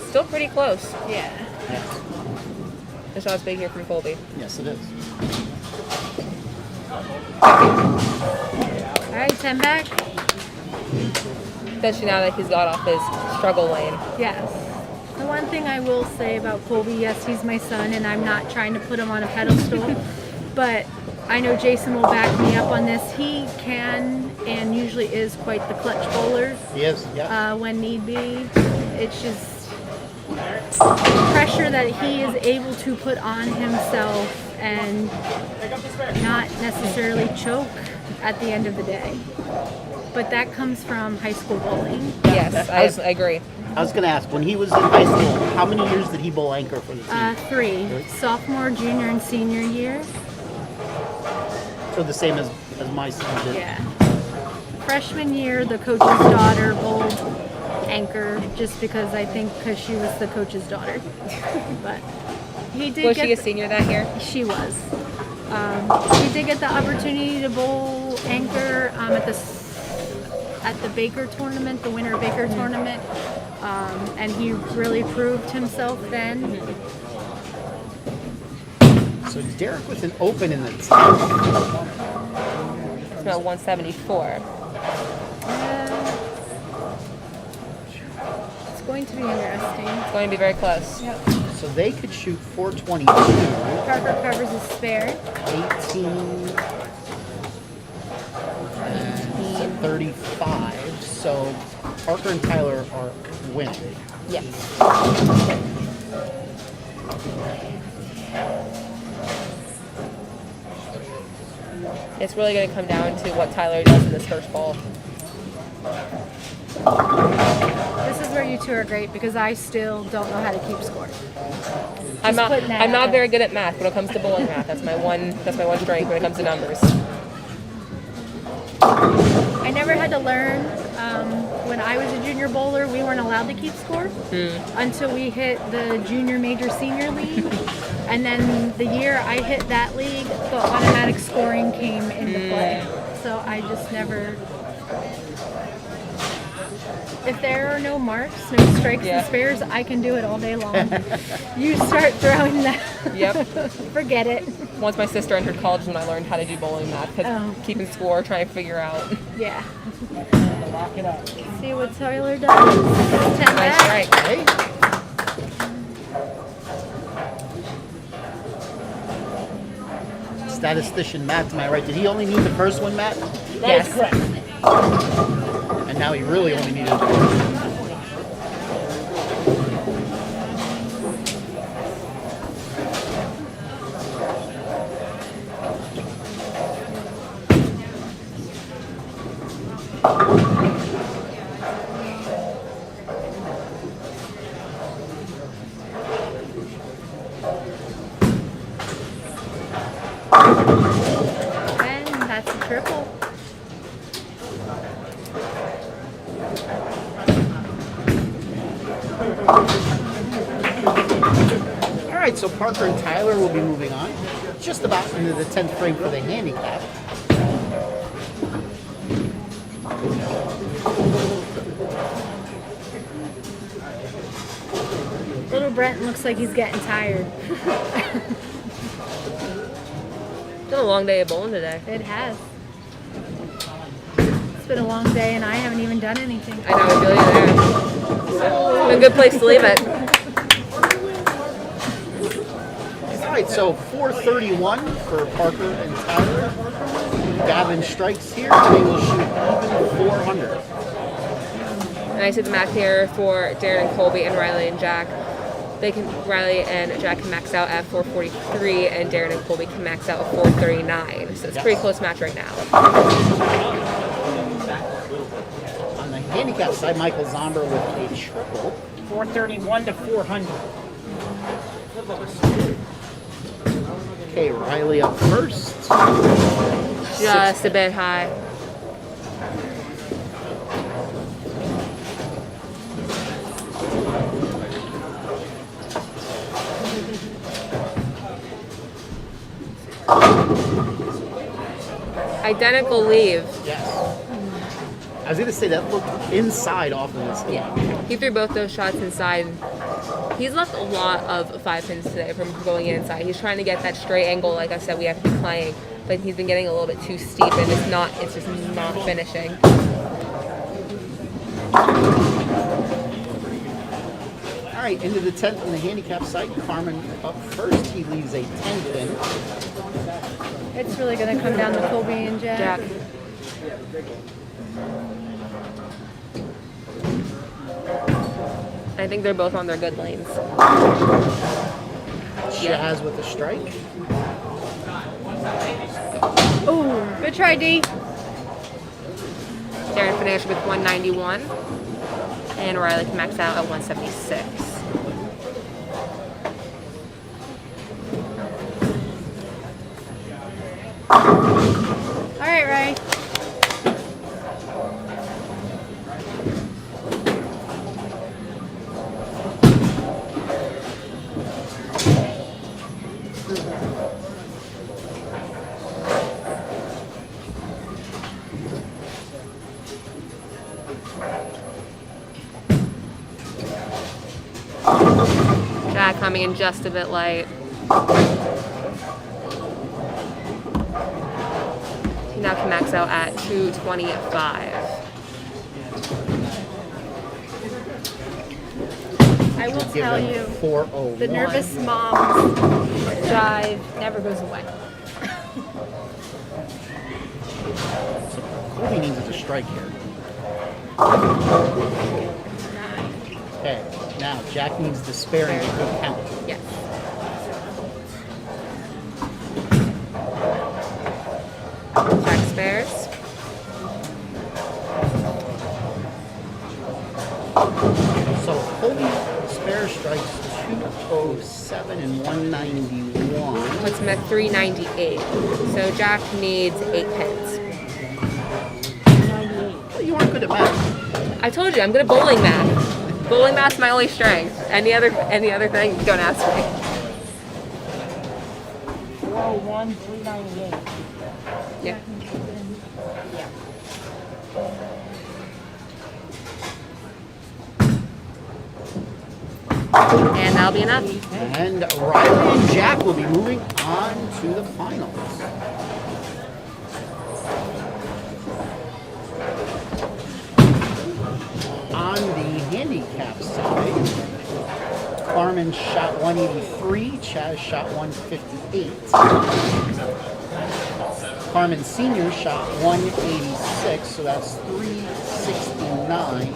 Still pretty close. Yeah. The shot's big here from Colby. Yes, it is. All right, 10 back. Especially now that he's got off his struggle lane. Yes. The one thing I will say about Colby, yes, he's my son, and I'm not trying to put him on a pedestal, but I know Jason will back me up on this. He can and usually is quite the clutch bowler He is, yeah. when need be. It's just pressure that he is able to put on himself and not necessarily choke at the end of the day. But that comes from high school bowling. Yes, I agree. I was going to ask, when he was in high school, how many years did he bowl anchor for the team? 3, sophomore, junior, and senior year. So the same as my son did. Yeah. Freshman year, the coach's daughter bowled anchor just because she was the coach's daughter. But he did Was get she a senior that year? She was. He did get the opportunity to bowl anchor at the Baker tournament, the Winter Baker tournament, and he really proved himself then. So Derek with an open in the 10th. It's about 174. It's going to be interesting. It's going to be very close. Yep. So they could shoot 422, Parker covers his spare. 18, and 35. So Parker and Tyler are winning. Yes. It's really going to come down to what Tyler does in this first ball. This is where you two are great because I still don't know how to keep score. I'm not putting that out there. very good at math when it comes to bowling math. That's my one strength when it comes to numbers. I never had to learn. When I was a junior bowler, we weren't allowed to keep score until we hit the junior major senior league. And then the year I hit that league, the automatic scoring came into play. So I just never... If there are no marks, no strikes and spares, I can do it all day long. You start throwing that. Yep. Forget it. Once my sister entered college, when I learned how to do bowling math, because keeping score, trying to figure out. Yeah. Lock it up. See what Tyler does. 10 Nice back. strike. Okay. Statistician Matt to my right. Did he only need the first one, Matt? That is correct. And now he really only needed the first one. And that's a triple. All right, so Parker and Tyler will be moving on. Just about into the 10th frame for the handicap. Little Brent looks like he's getting tired. It's been a long day of bowling today. It has. It's been a long day and I haven't even done anything. I know, I feel you there. A good place to leave it. All right, so 431 for Parker and Tyler. Gavin strikes here, and they will shoot even 400. And I see the math here for Darren and Colby and Riley and Jack. Riley and Jack can max out at 443, and Darren and Colby can max out at 439. So it's a pretty close match right now. On the handicap side, Michael Zomber with a triple. 431 to 400. Okay, Riley up first. Just a bit high. Identical leave. Yes. I was going to say that looked inside off of this. Yeah. He threw both those shots inside. He's left a lot of 5 pins today from going inside. He's trying to get that straight angle, like I said, we have to be playing. But he's been getting a little bit too steep, and it's just not finishing. All right, into the 10th on the handicap side. Carmen up first. He leaves a 10 pin. It's really going to come down to Colby and Jack. I think they're both on their good lanes. Shaz with a strike. Ooh, good try, D. Darren finished with 191, and Riley can max out at 176. All right, Ray. Jack coming in just a bit light. He now can max out at 225. I will Give tell them you, 401. the nervous mom's drive never goes away. Colby needs it to strike here. Okay, now Jack needs to spare and get good count. Yes. Jack spares. So Colby spare strikes 207 and 191. Puts him at 398. So Jack needs 8 pins. aren't good at math. I told you, I'm good at bowling math. Bowling math's my only strength. Any other thing, don't ask me. 401, 398. Yeah. And that'll be enough. And Riley and Jack will be moving on to the finals. On the handicap side, Carmen shot 183, Chaz shot 158. Carmen Sr. shot 186, so that's 369.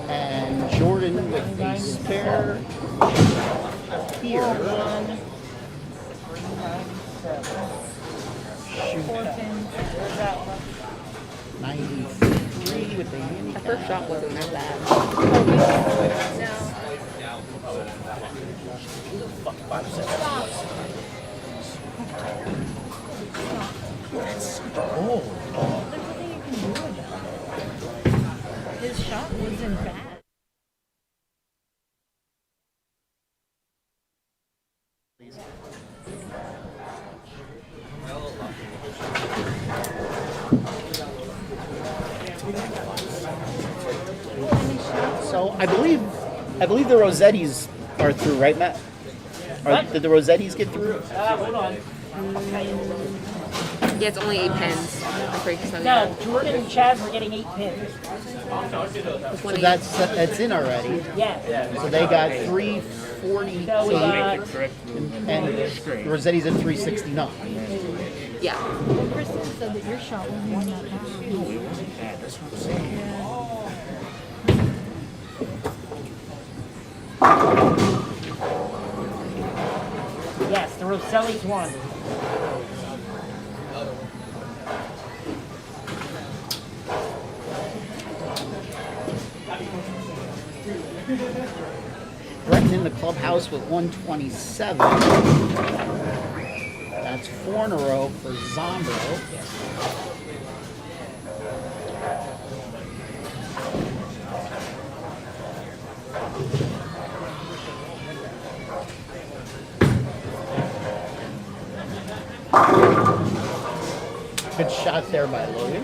And Jordan with a spare here. Shoot. 93 with the My handicap. first shot wasn't that bad. Oh. His shot wasn't bad. So I believe the Rossettis are through, right, Matt? Did the Rossettis get through? Hold on. Yeah, it's only 8 pins. I'm pretty sure. No, Jordan and Chaz were getting 8 pins. So that's in already. Yeah. So they got 340, So we got and the Rossetti's at 369. Yeah. Kristen said that your shot wasn't that bad. yes, the Rossellis won. Breton in the clubhouse with 127. That's 4 in a row for Zombro. Good shot there by Logan.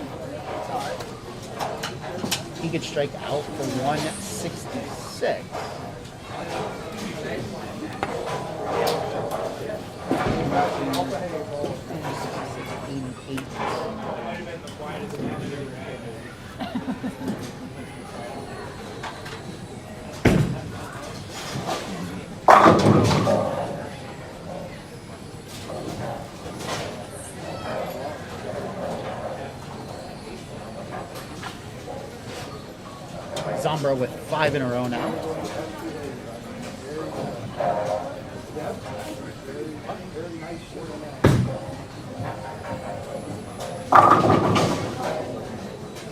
He could strike out for 166. Zombro with 5 in a row now.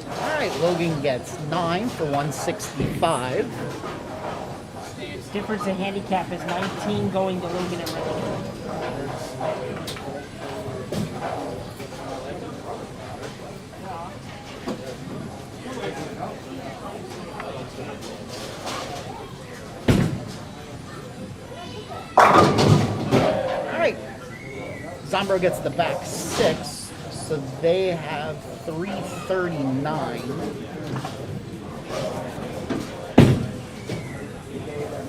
All right, Logan gets 9 for 165. Difference in handicap is 19 going to Logan and Riley. All right, Zombro gets the back 6, so they have 339.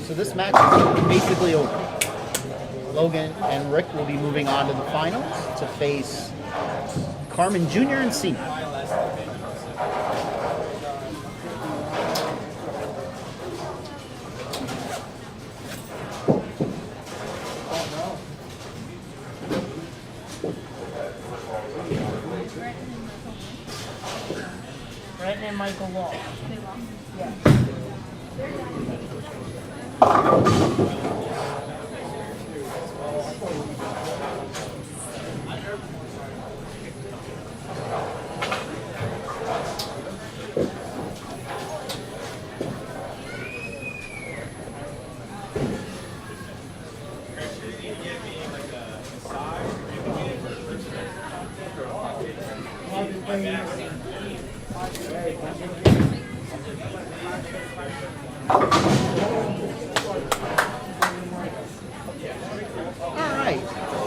So this match is basically over. Logan and Rick will be moving on to the finals to face Carmen Jr. and Senior. Breton and Michael Wall. Yeah. All right,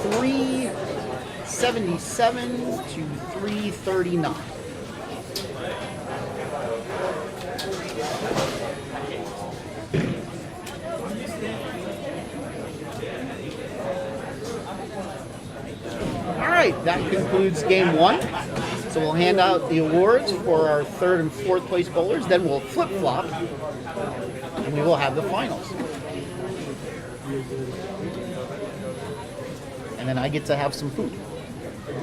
377 to 339. All right, that concludes game one. So we'll hand out the awards for our third and fourth place bowlers. Then we'll flip-flop, and we will have the finals. And then I get to have some food.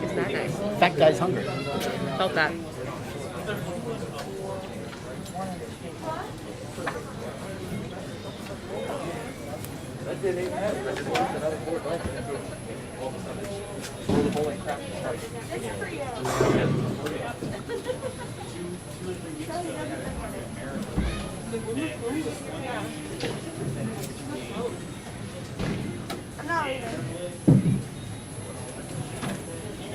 It's that nice. Fat guy's hungry. Felt that.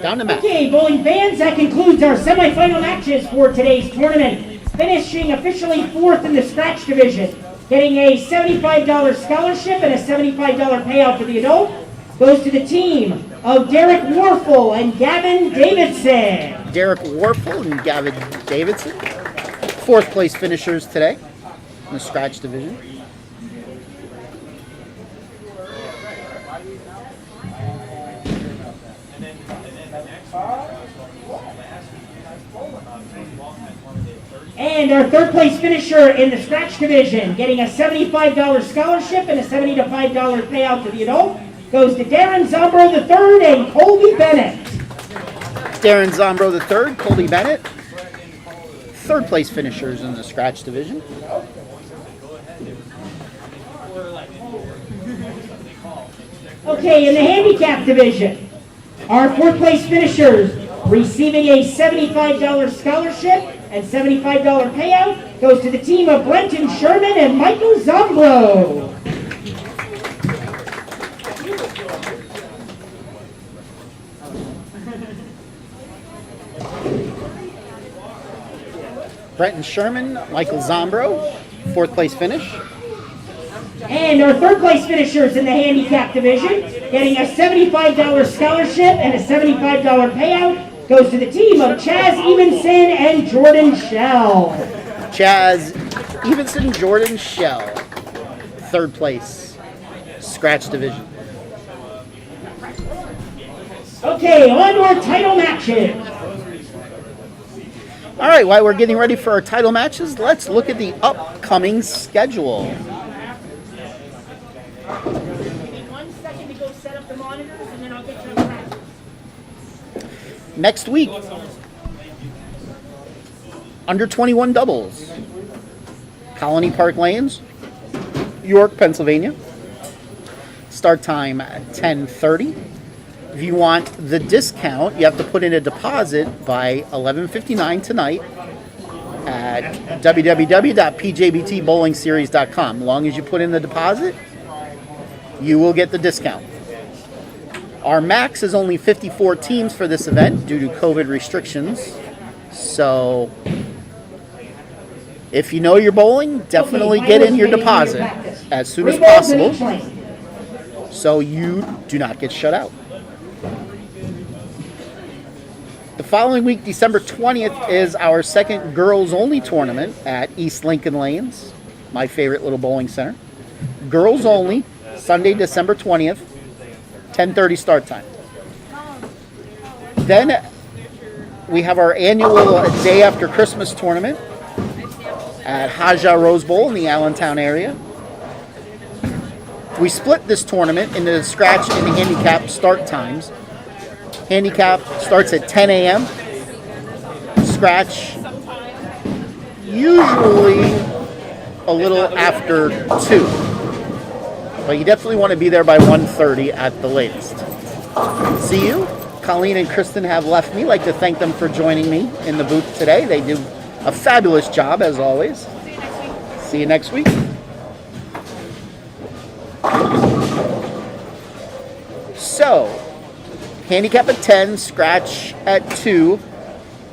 Down to Matt. Okay, bowling fans, that concludes our semifinal matches for today's tournament. Finishing officially fourth in the scratch division, getting a $75 scholarship and a $75 payout for the adult, goes to the team of Derek Warfel and Gavin Davidson. Derek Warfel and Gavin Davidson. Fourth place finishers today in the scratch division. And our third place finisher in the scratch division, getting a $75 scholarship and a $75 payout for the adult, goes to Darren Zombro III and Colby Bennett. Darren Zombro III, Colby Bennett. Third place finishers in the scratch division. Okay, in the handicap division, our fourth place finishers receiving a $75 scholarship and $75 payout goes to the team of Brenton Sherman and Michael Zombro. Brenton Sherman, Michael Zombro, fourth place finish. And our third place finishers in the handicap division, getting a $75 scholarship and a $75 payout, goes to the team of Chaz Evenson and Jordan Shell. Chaz Evenson, Jordan Shell, third place, scratch division. Okay, on to our title matches. All right, while we're getting ready for our title matches, let's look at the upcoming schedule. Give me 1 second to go set up the monitors and then I'll get you on practice. Next week, under 21 doubles, Colony Park Lanes, York, Pennsylvania. Start time at 10:30. If you want the discount, you have to put in a deposit by 11:59 tonight at www.pjbtbowlingseries.com. As long as you put in the deposit, you will get the discount. Our max is only 54 teams for this event due to COVID restrictions. So if you know you're bowling, definitely get in your deposit as soon as possible so you do not get shut out. The following week, December 20th, is our second girls-only tournament at East Lincoln Lanes, my favorite little bowling center. Girls only, Sunday, December 20th, 10:30 start time. Then we have our annual day after Christmas tournament at Haja Rose Bowl in the Allentown area. We split this tournament into the scratch and the handicap start times. Handicap starts at 10 a.m. Scratch usually a little after 2. But you definitely want to be there by 1:30 at the latest. See you. Colleen and Kristen have left me. I'd like to thank them for joining me in the booth today. They do a fabulous job as always. See you next week. So, handicap at 10, scratch at 2.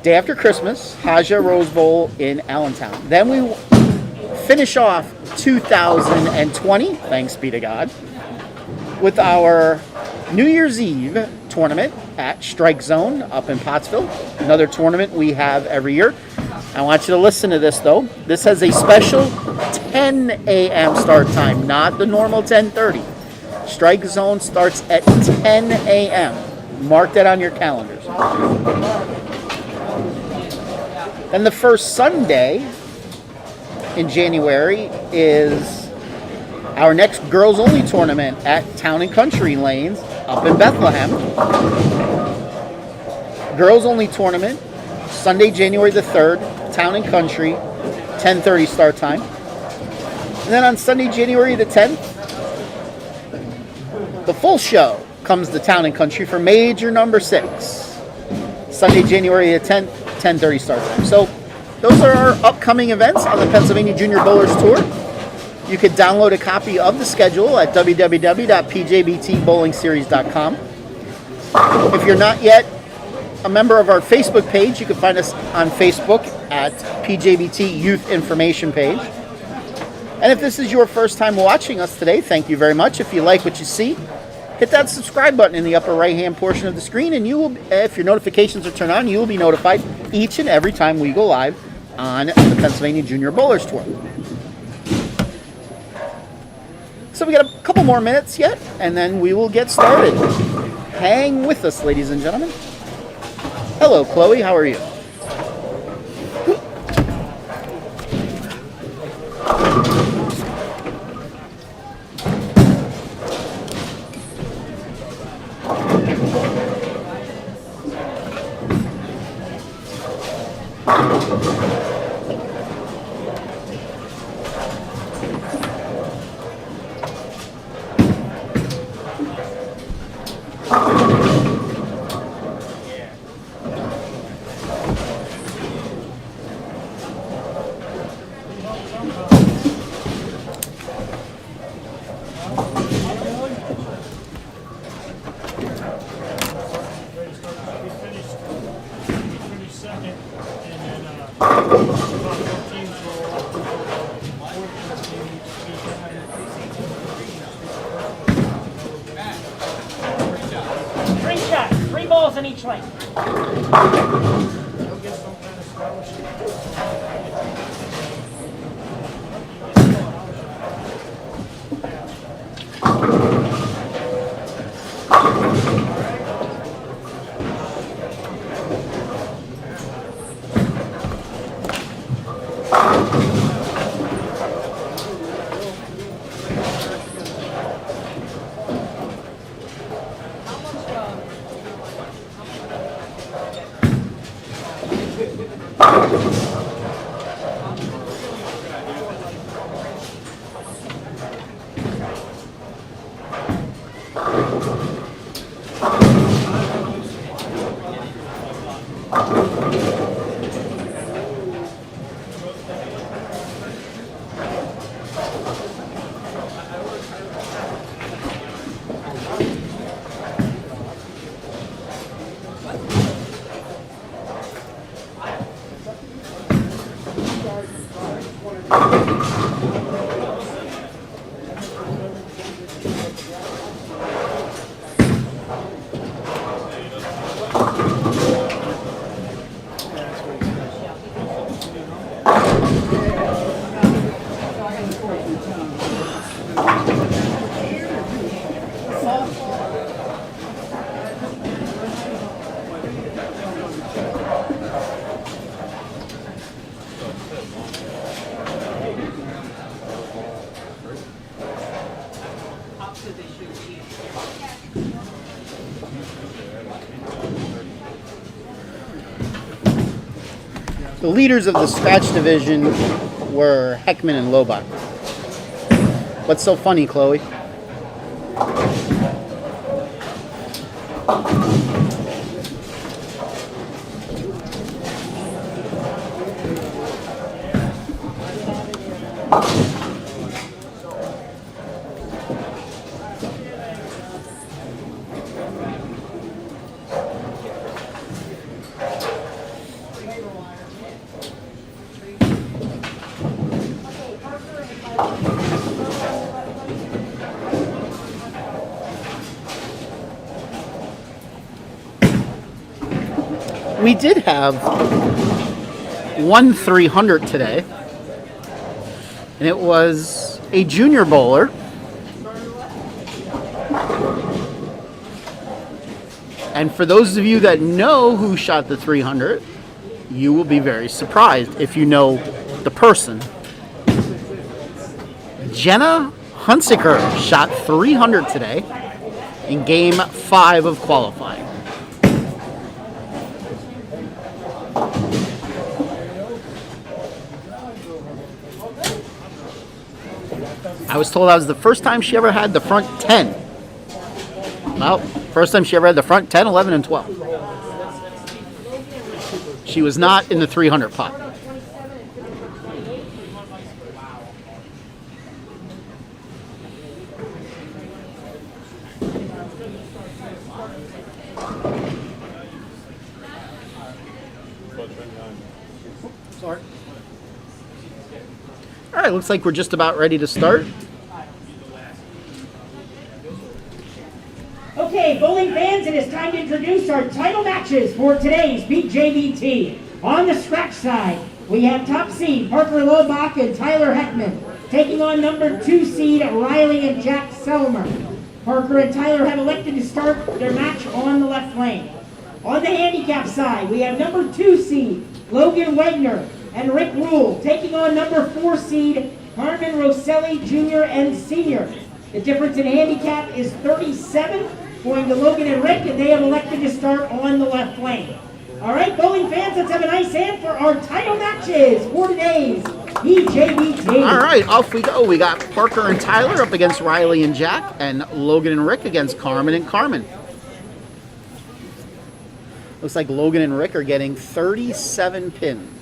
Day after Christmas, Haja Rose Bowl in Allentown. Then we finish off 2020, thanks be to God, with our New Year's Eve tournament at Strike Zone up in Pottsville. Another tournament we have every year. I want you to listen to this, though. This has a special 10 a.m. start time, not the normal 10:30. Strike Zone starts at 10 a.m. Mark that on your calendars. Then the first Sunday in January is our next girls-only tournament at Town and Country Lanes up in Bethlehem. Girls-only tournament, Sunday, January the 3rd, Town and Country, 10:30 start time. And then on Sunday, January the 10th, the full show comes to Town and Country for Major Number 6. Sunday, January the 10th, 10:30 start time. So those are our upcoming events on the Pennsylvania Junior Bowlers Tour. You could download a copy of the schedule at www.pjbtbowlingseries.com. If you're not yet a member of our Facebook page, you can find us on Facebook at PJBT Youth Information Page. And if this is your first time watching us today, thank you very much. If you like what you see, hit that subscribe button in the upper right-hand portion of the screen, and you will, if your notifications are turned on, you will be notified each and every time we go live on the Pennsylvania Junior Bowlers Tour. So we got a couple more minutes yet, and then we will get started. Hang with us, ladies and gentlemen. Hello, Chloe. How are you? In each lane. The leaders of the scratch division were Heckman and Lobach. What's so funny, Chloe? We did have one 300 today, and it was a junior bowler. And for those of you that know who shot the 300, you will be very surprised if you know the person. Jenna Hunsaker shot 300 today in Game 5 of qualifying. I was told that was the first time she ever had the front 10. Well, first time she ever had the front 10, 11, and 12. She was not in the 300 pot. Sorry. All right, looks like we're just about ready to start. Okay, bowling fans, it is time to introduce our title matches for today's PJBT. On the scratch side, we have top seed Parker Lobach and Tyler Heckman taking on number 2 seed Riley and Jack Selmer. Parker and Tyler have elected to start their match on the left lane. On the handicap side, we have number 2 seed Logan Wegner and Rick Rule taking on number 4 seed Carmen Rosselli Jr. and Sr. The difference in handicap is 37, going to Logan and Rick, and they have elected to start on the left lane. All right, bowling fans, let's have a nice hand for our title matches for today's PJBT. All right, off we go. We got Parker and Tyler up against Riley and Jack, and Logan and Rick against Carmen and Carmen. Looks like Logan and Rick are getting 37 pins.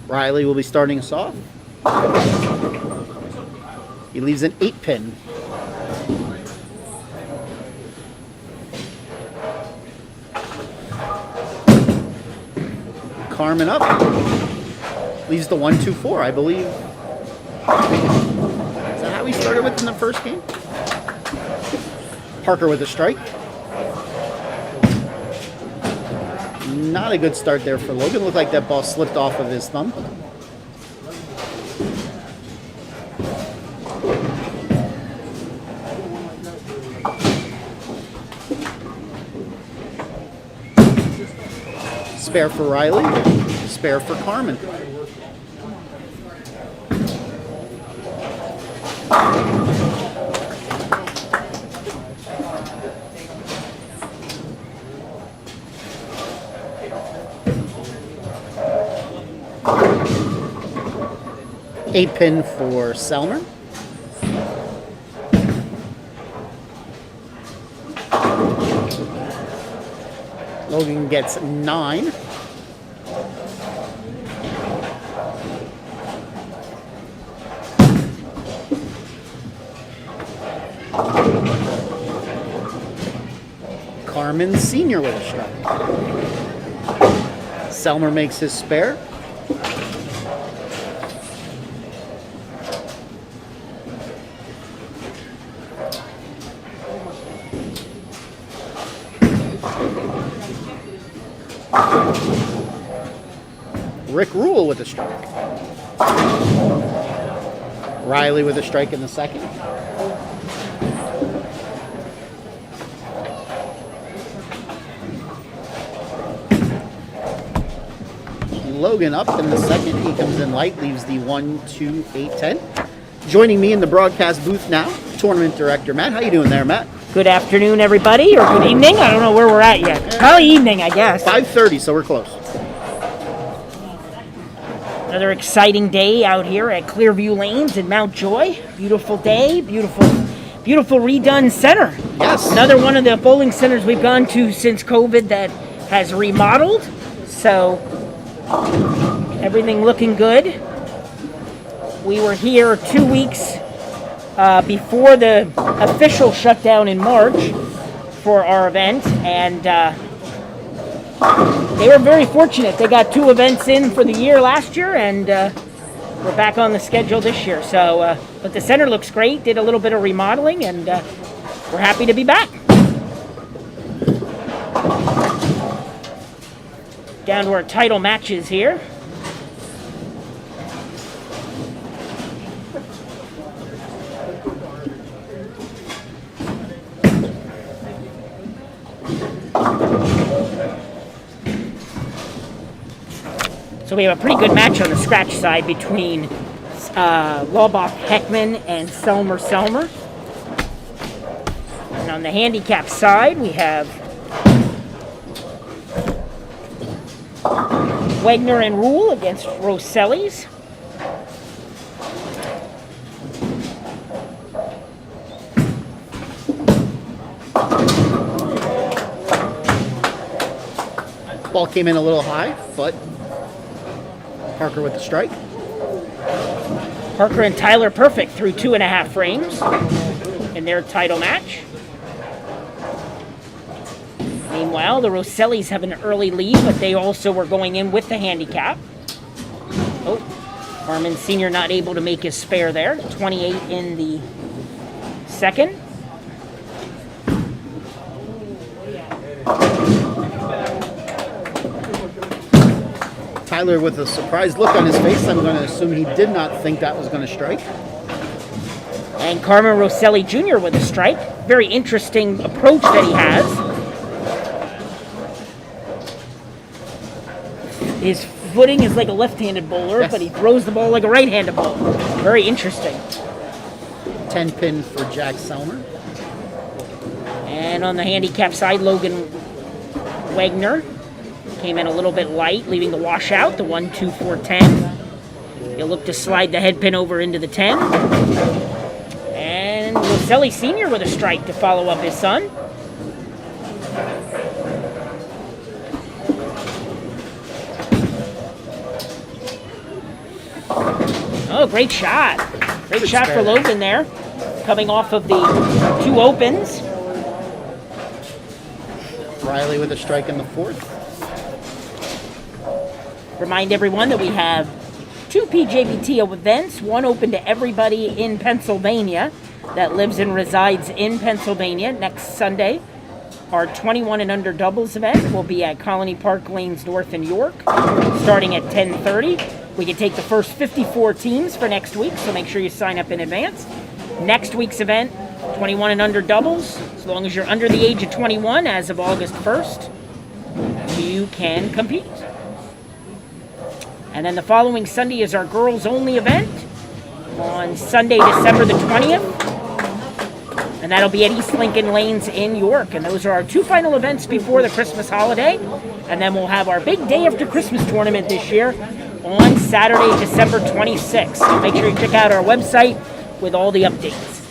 Riley will be starting us off. He leaves an 8 pin. Carmen up. Leaves the 1-2-4, I believe. Is that how we started with in the first game? Parker with a strike. Not a good start there for Logan. Looked like that ball slipped off of his thumb. Spare for Riley, spare for Carmen. Eight pin for Selmer. Logan gets 9. Carmen Sr. with a strike. Selmer makes his spare. Rick Rule with a strike. Riley with a strike in the second. Logan up in the second. He comes in light, leaves the 1-2-8-10. Joining me in the broadcast booth now, tournament director Matt. How you doing there, Matt? Good afternoon, everybody, or good evening. I don't know where we're at yet. Probably evening, I guess. 5:30, so we're close. Another exciting day out here at Clearview Lanes in Mount Joy. Beautiful day, beautiful redone center. Yes. Another one of the bowling centers we've gone to since COVID that has remodeled. So everything looking good. We were here 2 weeks before the official shutdown in March for our event, and they were very fortunate. They got 2 events in for the year last year, and we're back on the schedule this year. So, but the center looks great. Did a little bit of remodeling, and we're happy to be back. Down to our title matches here. So we have a pretty good match on the scratch side between Laubach Heckman and Selmer. And on the handicap side, we have Wagner and Rule against Rosselli's. Ball came in a little high, but Parker with the strike. Parker and Tyler perfect through 2.5 frames in their title match. Meanwhile, the Rossellis have an early lead, but they also were going in with the handicap. Oh, Harmon Sr. not able to make his spare there. 28 in the second. Tyler with a surprised look on his face. I'm going to assume he did not think that was going to strike. And Carmen Rosselli Jr. with a strike. Very interesting approach that he has. His footing is like a left-handed bowler, yes, but he throws the ball like a right-handed bowler. Very interesting. 10 pin for Jack Selmer. And on the handicap side, Logan Wagner came in a little bit light, leaving the washout, the 1-2-4-10. He'll look to slide the head pin over into the 10. And Rosselli Sr. with a strike to follow up his son. Oh, great shot. Great shot for Logan there. Coming off of the 2 opens. Riley with a strike in the 4th. Remind everyone that we have 2 PJBT events, one open to everybody in Pennsylvania that lives and resides in Pennsylvania. Next Sunday, our 21 and under doubles event will be at Colony Park Lanes North in York, starting at 10:30. We can take the first 54 teams for next week, so make sure you sign up in advance. Next week's event, 21 and under doubles, as long as you're under the age of 21 as of August 1st, you can compete. And then the following Sunday is our girls-only event on Sunday, December the 20th. And that'll be at East Lincoln Lanes in York. And those are our 2 final events before the Christmas holiday. And then we'll have our big day after Christmas tournament this year on Saturday, December 26th. So make sure you check out our website with all the updates.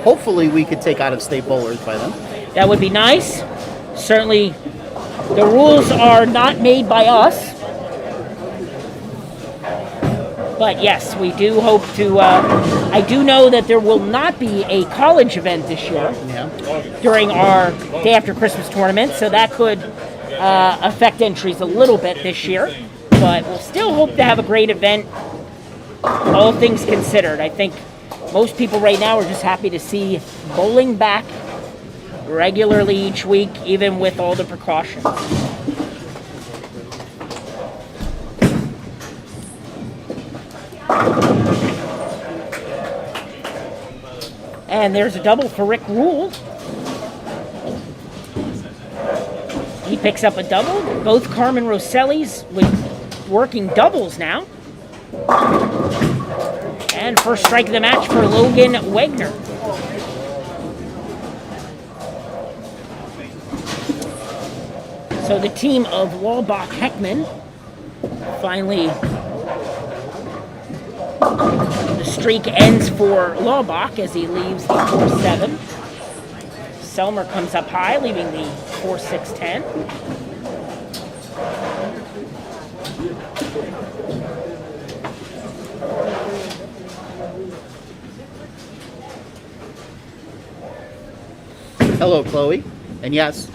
Hopefully we could take out-of-state bowlers by then. That would be nice. Certainly, the rules are not made by us. But yes, we do hope to, I do know that there will not be a college event this year during our day after Christmas tournament, so that could affect entries a little bit this year. But we'll still hope to have a great event, all things considered. I think most people right now are just happy to see bowling back regularly each week, even with all the precautions. And there's a double for Rick Rule. He picks up a double. Both Carmen Rosselli's with working doubles now. And first strike of the match for Logan Wagner. So the team of Laubach Heckman finally, the streak ends for Laubach as he leaves the 4-7. Selmer comes up high, leaving the 4-6-10. Hello, Chloe. And yes,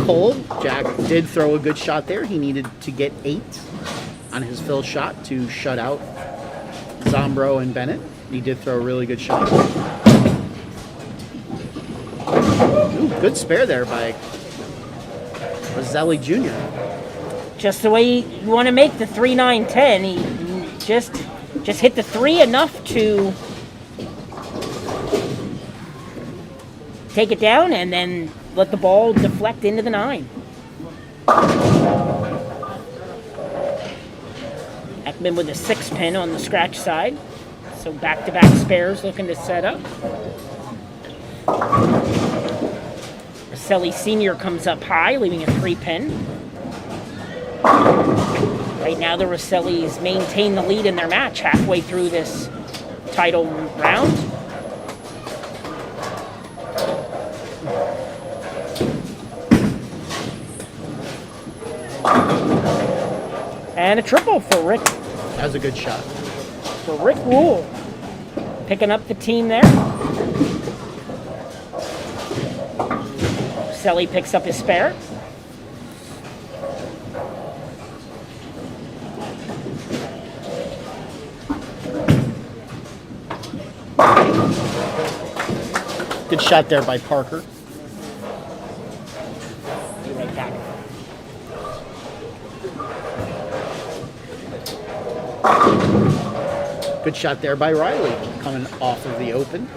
Cole, Jack did throw a good shot there. He needed to get 8 on his fill shot to shut out Zombro and Bennett. He did throw a really good shot. Ooh, good spare there by Roselli Jr. Just the way you want to make the 3-9-10. He just hit the 3 enough to take it down and then let the ball deflect into the 9. Ekman with a 6 pin on the scratch side. So back-to-back spares looking to set up. Roselli Sr. comes up high, leaving a 3 pin. Right now, the Rosellis maintain the lead in their match halfway through this title round. And a triple for Rick. That was a good shot. For Rick Rule. Picking up the team there. Roselli picks up his spare. Good shot there by Parker. Be right back. Good shot there by Riley, coming off of the open.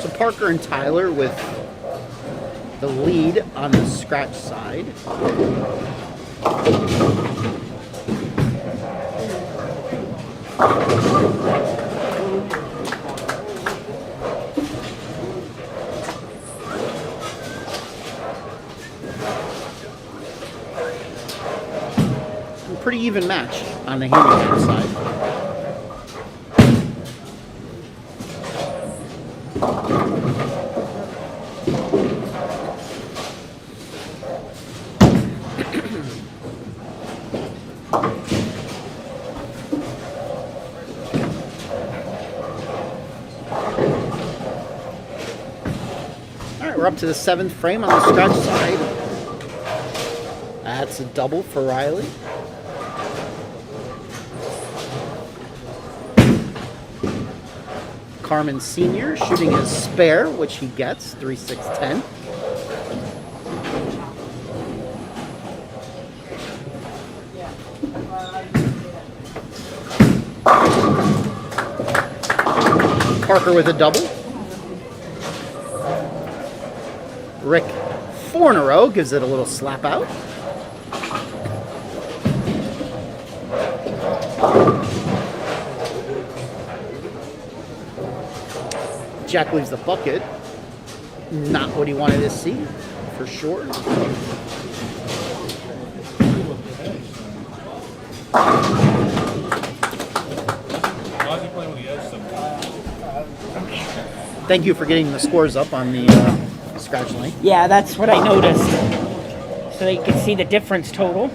So Parker and Tyler with the lead on the scratch side. Pretty even match on the handicap side. All right, we're up to the 7th frame on the scratch side. That's a double for Riley. Carmen Sr. shooting his spare, which he gets, 3-6-10. Parker with a double. Rick, 4 in a row, gives it a little slap out. Jack leaves the bucket. Not what he wanted to see, for sure. Why is he playing with the edge sometimes? Thank you for getting the scores up on the scratch lane. Yeah, that's what I noticed. So that you can see the difference total.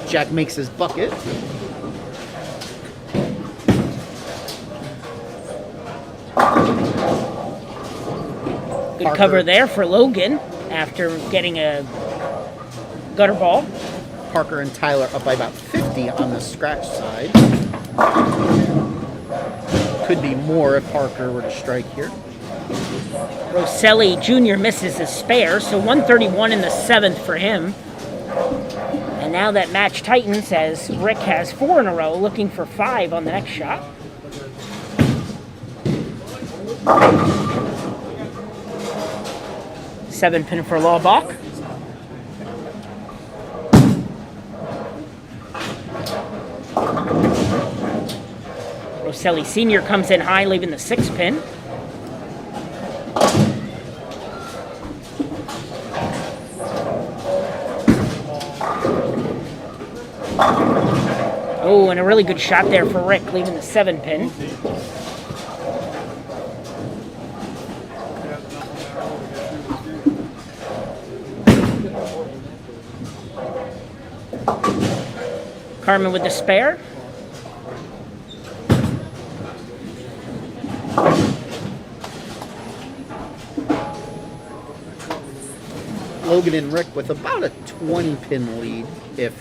Jack makes his bucket. Good cover there for Logan after getting a gutter ball. Parker and Tyler up by about 50 on the scratch side. Could be more if Parker were to strike here. Roselli Jr. misses his spare, so 131 in the 7th for him. And now that match tightens as Rick has 4 in a row, looking for 5 on the next shot. Seven pin for Laubach. Roselli Sr. comes in high, leaving the 6 pin. Oh, and a really good shot there for Rick, leaving the 7 pin. Carmen with the spare. Logan and Rick with about a 20-pin lead if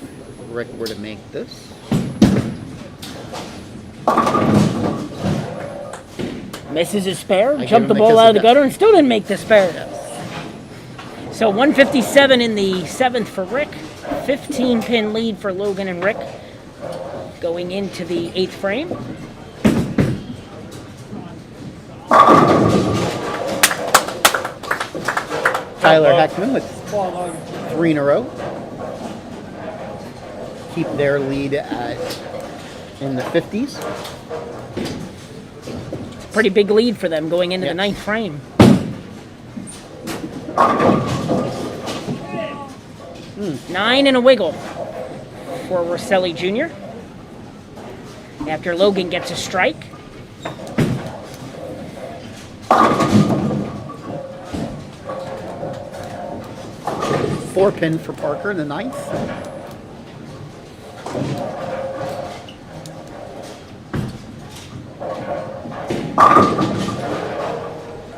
Rick were to make this. Misses his spare, I jumped gave the him ball out of the because of gutter, and still didn't make the spare. So 157 in the 7th for Rick. 15-pin lead for Logan and Rick going into the 8th frame. Tyler Heckman with 3 in a row. Keep their lead in the 50s. Pretty big lead for them going into the 9th frame. Nine and a wiggle for Rosselli Jr. After Logan gets a strike. Four pin for Parker in the 9th.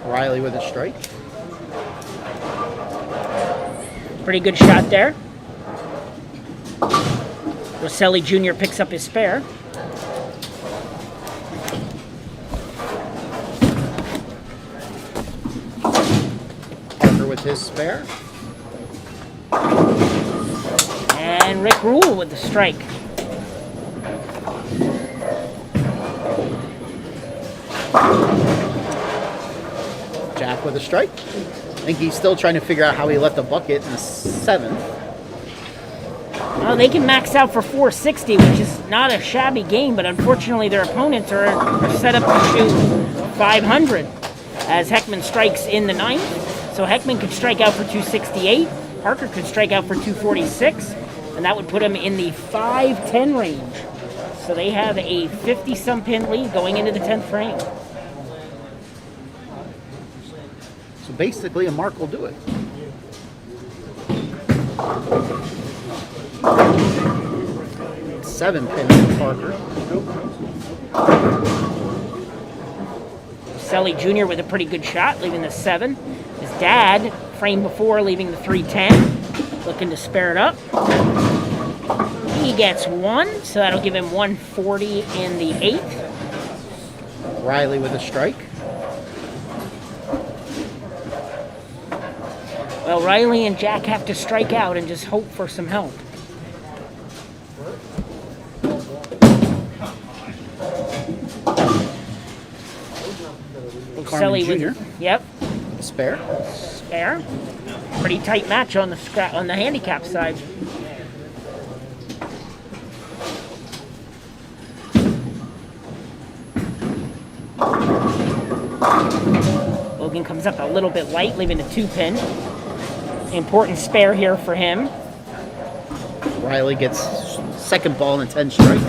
Riley with a strike. Pretty good shot there. Rosselli Jr. picks up his spare. Parker with his spare. And Rick Rule with the strike. Jack with a strike. I think he's still trying to figure out how he left the bucket in the 7th. Well, they can max out for 460, which is not a shabby game, but unfortunately their opponents are set up to shoot 500 as Heckman strikes in the 9th. So Heckman could strike out for 268, Parker could strike out for 246, and that would put him in the 510 range. So they have a 50-some pin lead going into the 10th frame. So basically, a mark will do it. Seven pin for Parker. Selly Jr. with a pretty good shot, leaving the 7. His dad, frame before, leaving the 310, looking to spare it up. He gets 1, so that'll give him 140 in the 8th. Riley with a strike. Well, Riley and Jack have to strike out and just hope for some help. Carmen Selly Jr. with, yep, Spare. spare. Pretty tight match on the on the handicap side. Logan comes up a little bit light, leaving a 2 pin. Important spare here for him. Riley gets second ball and a 10 strike.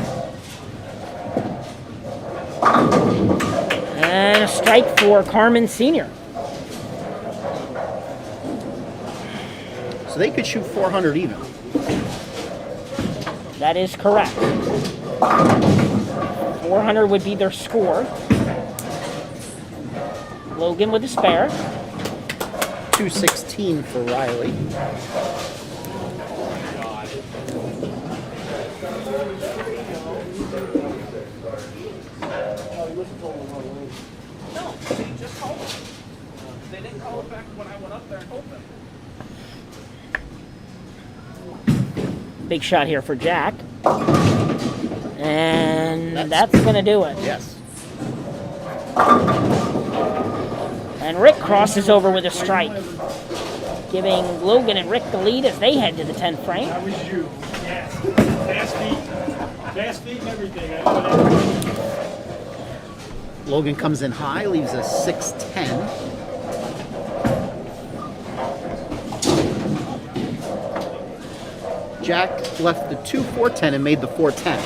And a strike for Carmen Sr. So they could shoot 400 even. That is correct. 400 would be their score. Logan with a spare. 216 for Riley. No, they just called it. They didn't call it back when I went up there and opened. Big shot here for Jack. And that's going to do it. Yes. And Rick crosses over with a strike, giving Logan and Rick the lead as they head to the 10th frame. That was you. Yes. Fast feet and everything. I know that. Logan comes in high, leaves a 610. Jack left the 2-4-10 and made the 410.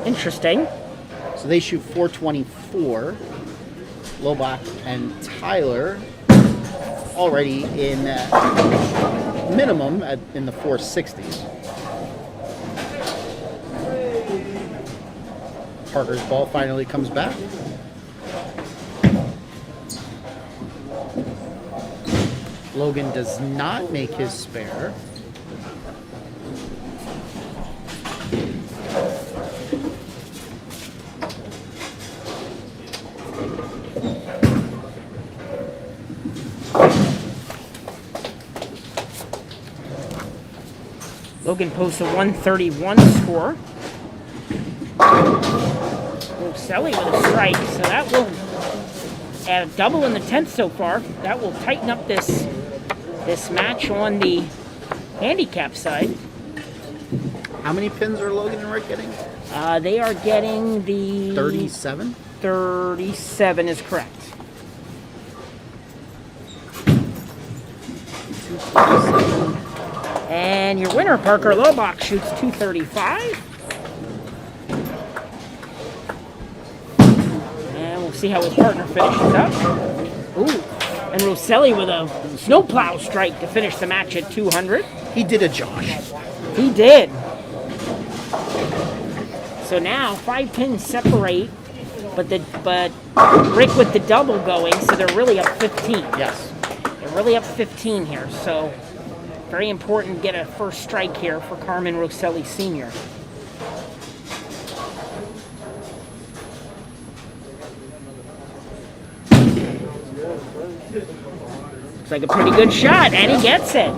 Interesting. So they shoot 424. Lobach and Tyler already in minimum in the 460s. Parker's ball finally comes back. Logan does not make his spare. Logan posts a 131 score. Roselli with a strike, so that will add a double in the 10th so far. That will tighten up this match on the handicap side. How many pins are Logan and Rick getting? They are getting the 37? 37 is correct. 247. And your winner, Parker Lobach, shoots 235. And we'll see how his partner finishes up. Ooh, and Roselli with a snowplow strike to finish the match at 200. He did a Josh. He did. So now 5 pins separate, but Rick with the double going, so they're really up 15. Yes. They're really up 15 here, so very important to get a first strike here for Carmen Roselli Sr. Looks like a pretty good shot, and he gets it.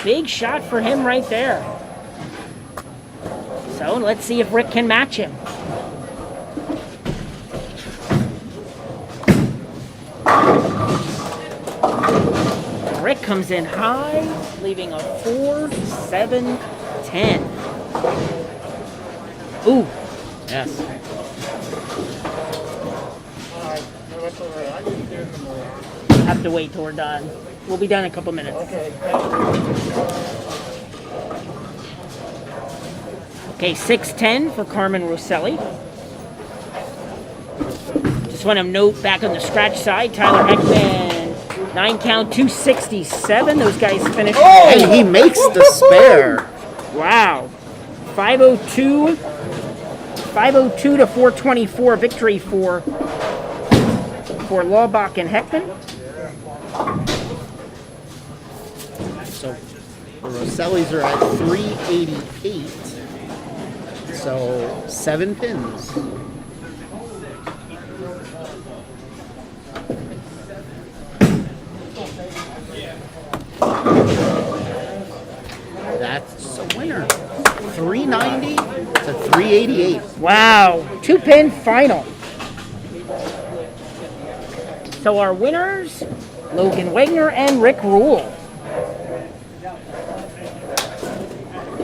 Big shot for him right there. So let's see if Rick can match him. Rick comes in high, leaving a 4-7-10. Ooh. Yes. Have to wait till we're done. We'll be done in a couple minutes. Okay, 6-10 for Carmen Roselli. Just want to note back on the scratch side, Tyler Heckman. 9 count, 267. Those guys finished. Oh! And he makes the spare. Wow. 502 to 424 victory for Laubach and Heckman. So the Rosellis are at 388. So 7 pins. That's a winner. 390 to 388. Wow. 2-pin final. So our winners, Logan Wagner and Rick Rule.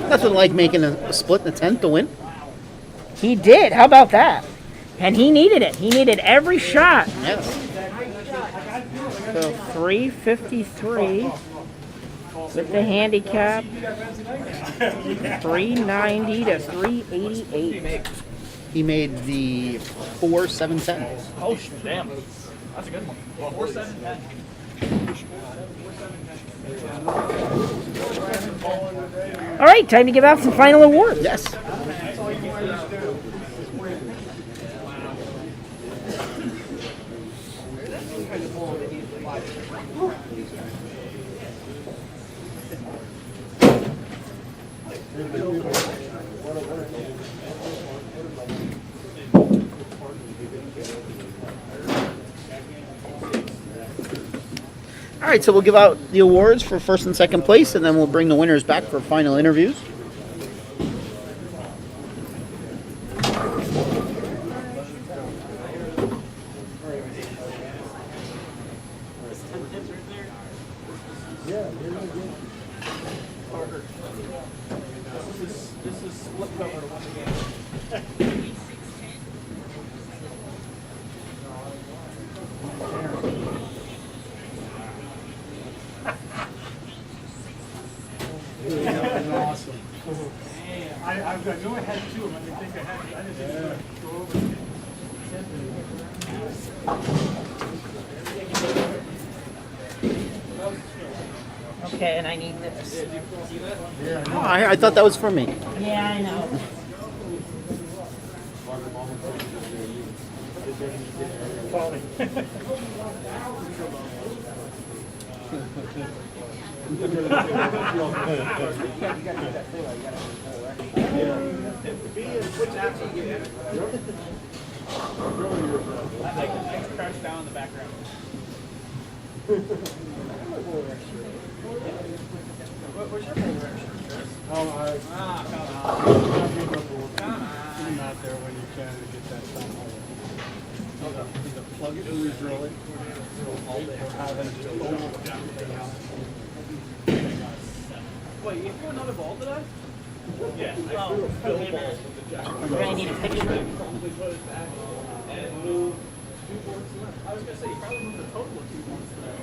Nothing like making a split in the 10th to win. He did. How about that? And he needed it. He needed every shot. Yes. So 353 with the handicap. 390 to 388. He made the 4-7-10. Oh, damn. That's a good one. 4-7-10. All right, time to give out some final awards. Yes. All right, so we'll give out the awards for first and second place, and then we'll bring the winners back for final interviews. This is split cover to win the game. Awesome. I knew I had two of them. I didn't think I had. I didn't think I would go over. Okay, and I need this. Oh, I thought that was for me. Yeah, I know. I can crouch down in the background. What's your favorite shirt, Chris? Come on. Get him out there when you can to get that stuff home. Plug it and re-drill it. Wait, you threw another ball today? Yeah. We're gonna need a picture. Probably put it back and move 2 boards left. I was gonna say you probably moved a total of 2 boards today.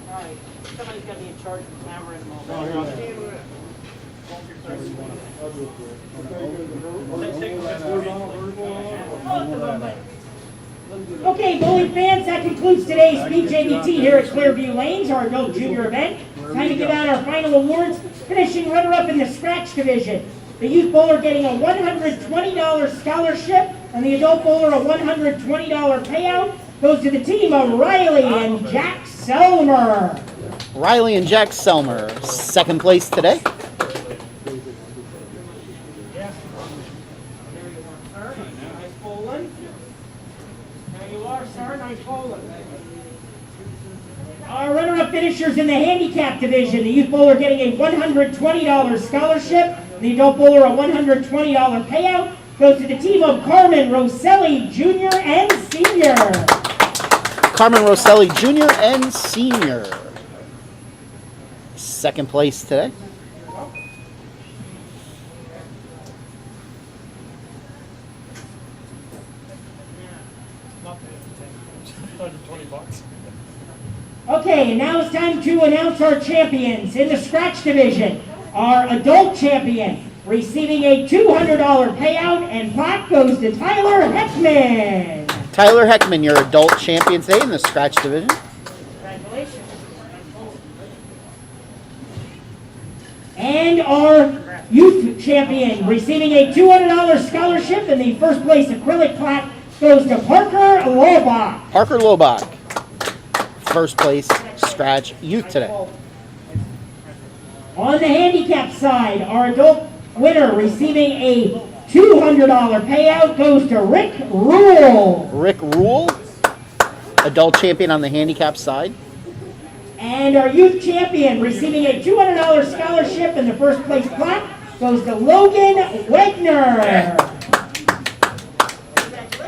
Alright, somebody's gonna be in charge of the camera in a moment. Okay, bowling fans, that concludes today's PJBT here at Clearview Lanes, our adult junior event. Time to give out our final awards. Finishing runner-up in the scratch division. The youth bowler getting a $120 scholarship, and the adult bowler a $120 payout goes to the team of Riley and Jack Selmer. Riley and Jack Selmer, second place today. Nice bowling. There you are, sir. Nice bowling. Our runner-up finishers in the handicap division. The youth bowler getting a $120 scholarship. The adult bowler a $120 payout goes to the team of Carmen Rosselli Jr. and Sr. Carmen Rosselli Jr. and Sr. Second place today. $120. Okay, and now it's time to announce our champions in the scratch division. Our adult champion receiving a $200 payout and plaque goes to Tyler Heckman. Tyler Heckman, your adult champion today in the scratch division. Congratulations. And our youth champion receiving a $200 scholarship and the first place acrylic plaque goes to Parker Lobach. Parker Lobach, first place scratch youth today. On the handicap side, our adult winner receiving a $200 payout goes to Rick Rule. Rick Rule, adult champion on the handicap side. And our youth champion receiving a $200 scholarship and the first place plaque goes to Logan Wagner.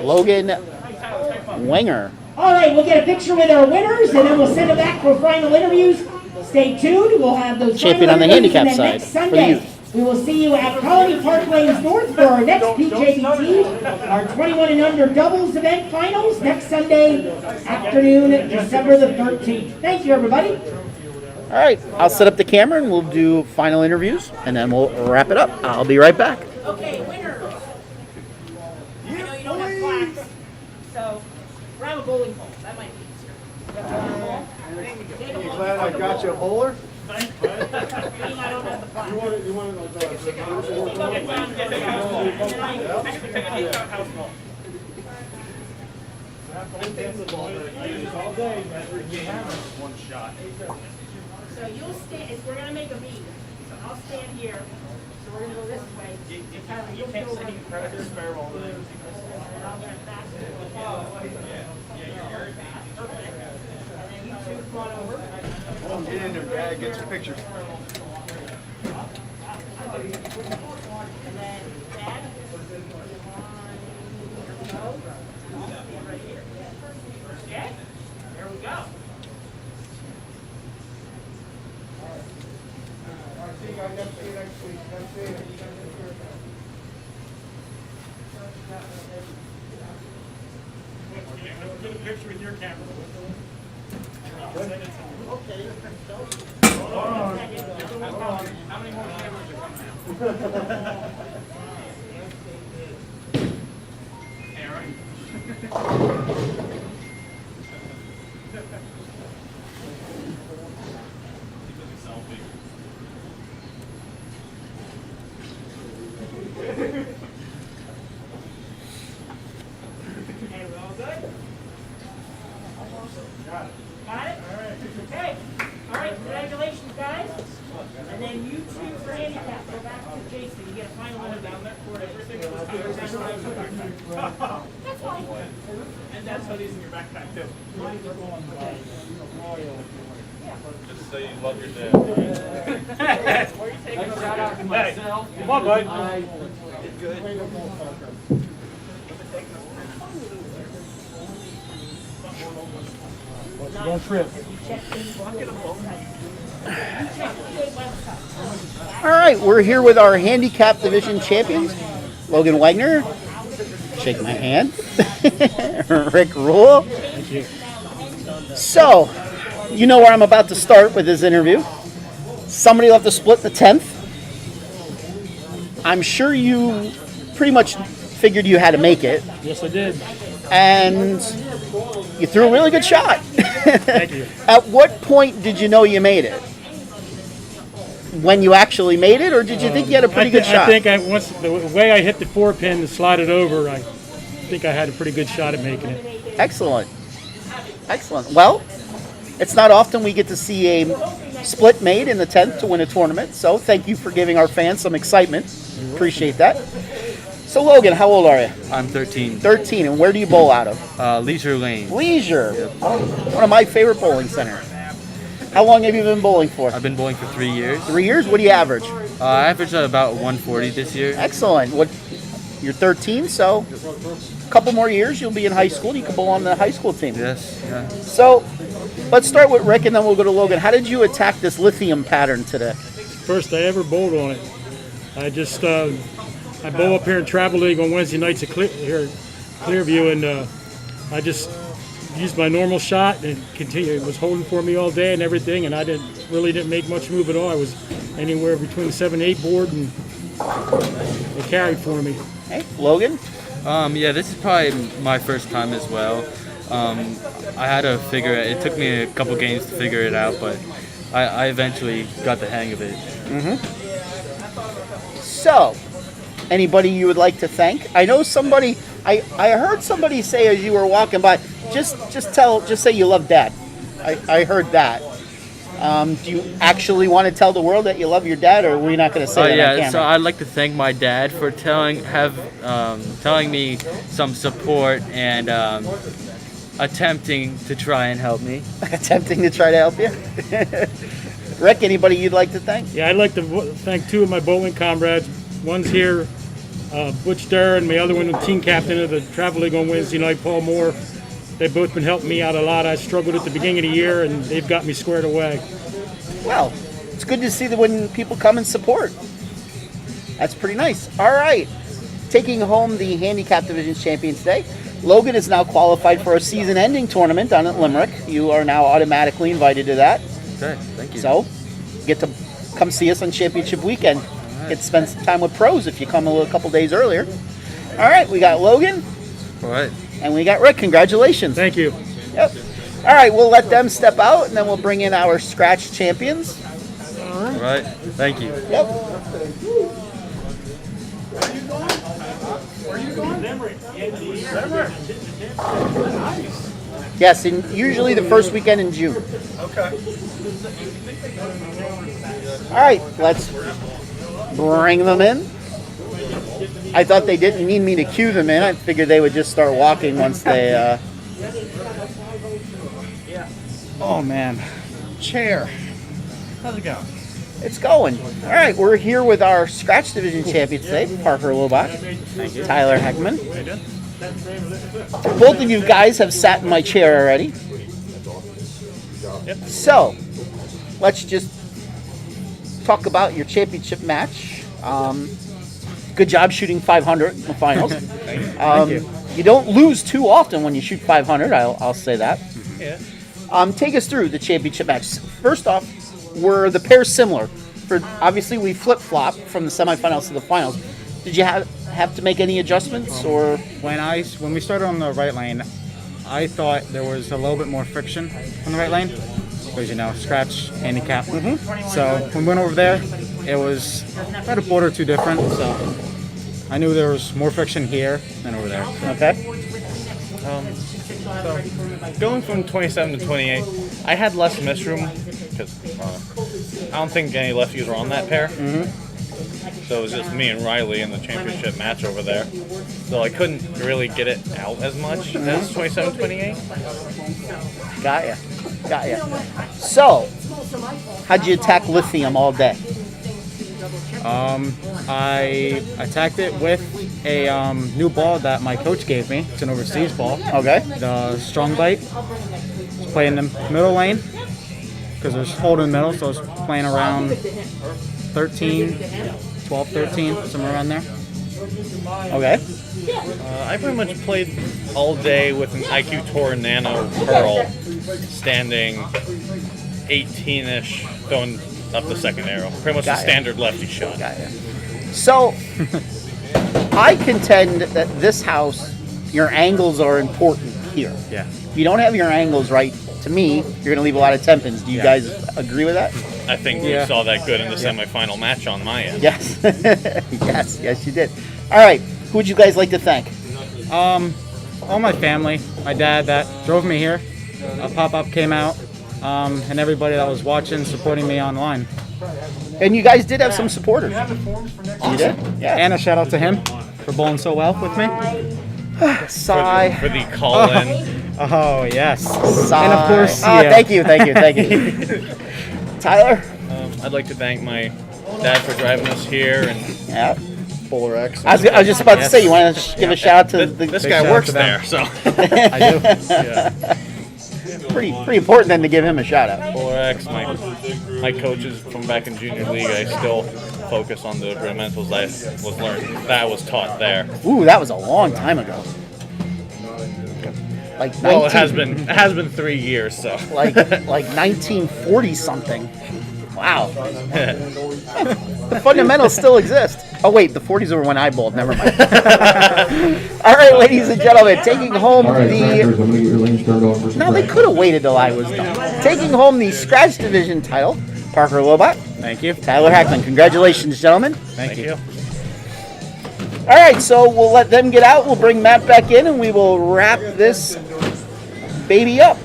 Logan Wenger. All right, we'll get a picture with our winners and then we'll send it back for final interviews. Stay tuned. We'll have those Champion final on the interviews, handicap and then side next for the Sunday, youth. we will see you at Colony Park Lanes North for our next PJBT, our 21 and under doubles event finals next Sunday afternoon, December the 13th. Thank you, everybody. All right, I'll set up the camera and we'll do final interviews and then we'll wrap it up. I'll be right back. Okay, winners. I know you don't have plaques, so grab a bowling ball. That might be easier. You glad I got you a bowler? I don't have the plaque. You want it One shot. So you'll stand, we're going to make a V. So I'll stand here. So we're going to go this way. You can't say you credit your spare roll. And I'm going to pass it. Perfect. And then you two come on over. Get in there, Dad. Get some pictures. And then Dad. Here we go. Stand right here. Okay? There we go. Get a picture with your camera. Okay. How many more cameras are coming out? Aaron? Okay, we're all good? Got it? And that's hoodies in your backpack too. Just so you love your dad. Where are you taking a shout out to myself? Come on, bud. Good. Don't trip. All right, we're here with our handicap division champions, Logan Wagner. Shake my hand. Rick Rule. Thank you. So, you know where I'm about to start with this interview. Somebody left to split the 10th. I'm sure you pretty much figured you had to make it, Yes, I did. and you threw a really good shot. Thank you. At what point did you know you made it? When you actually made it, or did you think you had a pretty good shot? I think once the way I hit the 4-pin and slide it over, I think I had a pretty good shot at making it. Excellent. Excellent. Well, it's not often we get to see a split made in the 10th to win a tournament, so thank you for giving our fans some excitement. Appreciate that. So, Logan, how old are you? I'm 13. 13, and where do you bowl out of? Leisure Lane. Leisure. One of my favorite bowling centers. How long have you been bowling for? I've been bowling for 3 years. 3 years? What do you average? I averaged about 140 this year. Excellent. You're 13, so a couple more years you'll be in high school. You can bowl on the high school team. Yes, yeah. So, let's start with Rick, and then we'll go to Logan. How did you attack this lithium pattern today? First I ever bowled on it. I just I bowl up here in Travel League on Wednesday nights at Clearview, and I just used my normal shot and continued. It was holding for me all day and everything, and I really didn't make much move at all. I was anywhere between 7-8 board, and it carried for me. Hey, Logan? Yeah, this is probably my first time as well. I had to figure it. It took me a couple games to figure it out, but I eventually got the hang of it. So, anybody you would like to thank? I know somebody. I heard somebody say as you were walking by, just say you love Dad. I heard that. Do you actually want to tell the world that you love your dad, or were you not going to say that on Yeah, camera? so I'd like to thank my dad for telling me some support and attempting to try and help me. Attempting to try to help you. Rick, anybody you'd like to thank? Yeah, I'd like to thank two of my bowling comrades. One's here, Butch Durr, and my other one, the team captain of the Travel League on Wednesday night, Paul Moore. They've both been helping me out a lot. I struggled at the beginning of the year, and they've got me squared away. Well, it's good to see that when people come and support. That's pretty nice. All right. Taking home the Handicap Division champion today, Logan is now qualified for a season-ending tournament down at Limerick. You are now automatically invited to that. Okay, thank you. So, you get to come see us on championship weekend. right. Get to spend some time with pros if you come a couple days earlier. All right, we got Logan. All right. And we got Rick. Congratulations. Thank you. Yep. All right, we'll let them step out, and then we'll bring in our scratch champions. All right. Thank you. Yep. Yes, and usually the first weekend in June. Okay. All right, let's bring them in. I thought they didn't need me to cue them in. I figured they would just start walking once they... Oh man, chair. How's it going? It's going. All right, we're here with our Scratch Division champions today, Parker Lobach, Tyler Heckman. Both of you guys have sat in my chair already. Yep. So, let's just talk about your championship match. Good job shooting 500 in the finals. Thank you. You don't lose too often when you shoot 500, I'll say that. Yeah. Take us through the championship match. First off, were the pairs similar? Obviously, we flip-flop from the semifinals to the finals. Did you have to make any adjustments, or? When we started on the right lane, I thought there was a little bit more friction on the right lane because scratch, handicap. So when we went over there, it was about a board or two different. So I knew there was more friction here than over there. Okay. So going from 27 to 28, I had less miss room because I don't think any lefties were on that pair. So so it was just me and Riley in the championship match over there. So I couldn't really get it out as much as 27-28. Got ya. So, how'd you attack lithium all day? I attacked it with a new ball that my coach gave me. It's an overseas ball. Okay. The strong bite. Just play in the middle lane because there's hold in the middle, so I was playing around 13, 12, 13, somewhere around there. Okay. I pretty much played all day with an IQ Tour Nano Pearl, standing 18-ish, going up the second arrow. Pretty much a standard lefty shot. Got ya. So, I contend that this house, your angles are important here. Yeah. If you don't have your angles right, to me, you're going to leave a lot of 10-pins. Do you guys agree with that? I think we saw that good in the semifinal match on my end. Yes. yes, you did. All right. Who would you guys like to thank? All my family, my dad that drove me here. Pop-up came out, and everybody that was watching, supporting me online. And you guys did have some supporters. You did? Yeah. And a shout out to him for bowling so well with me. Sigh. For the call-in. Oh, yes. Sigh. And of course, thank you. Tyler? I'd like to thank my dad for driving us here and Yeah. Polar X. I was just about to say, you want to give a shout out to This Big guy shout works out to them. there, so. I do. Yeah. pretty important then to give him a shout out. Polar X, my coaches from back in junior league, I still focus on the fundamentals I was taught there. Ooh, that was a long time ago. Like Well, it has been 3 years, so. like 1940 something. Wow. The fundamentals still exist. Oh wait, the 40s were when I bowled. Never mind. All right, ladies and gentlemen, taking home All right, Packers, I'm going to get your lanes turned off for some No, they could have waited till I was done. Taking home the Scratch Division title, Parker Lobot. Thank you. Tyler Hackman. Congratulations, gentlemen. Thank you. All right, so we'll let them get out. We'll bring Matt back in, and we will wrap this baby up.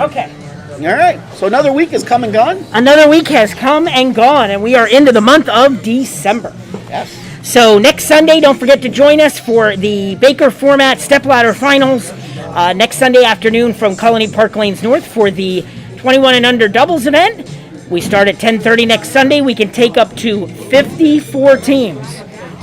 Okay. All right, so another week has come and gone. Another week has come and gone, and we are into the month of December. Yes. So next Sunday, don't forget to join us for the Baker Format Stepladder Finals next Sunday afternoon from Colony Park Lanes North for the 21 and under doubles event. We start at 10:30 next Sunday. We can take up to 54 teams.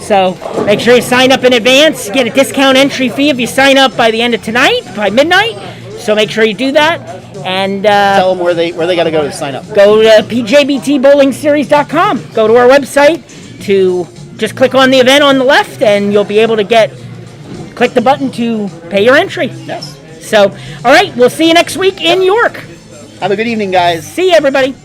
So make sure you sign up in advance. Get a discount entry fee if you sign up by the end of tonight, by midnight. So make sure you do that. And tell them where they got to go to sign up. Go to PJBTBowlingSeries.com. Go to our website to just click on the event on the left, and you'll be able to click the button to pay your entry. Yes. So, all right, we'll see you next week in York. Have a good evening, guys. See you, everybody.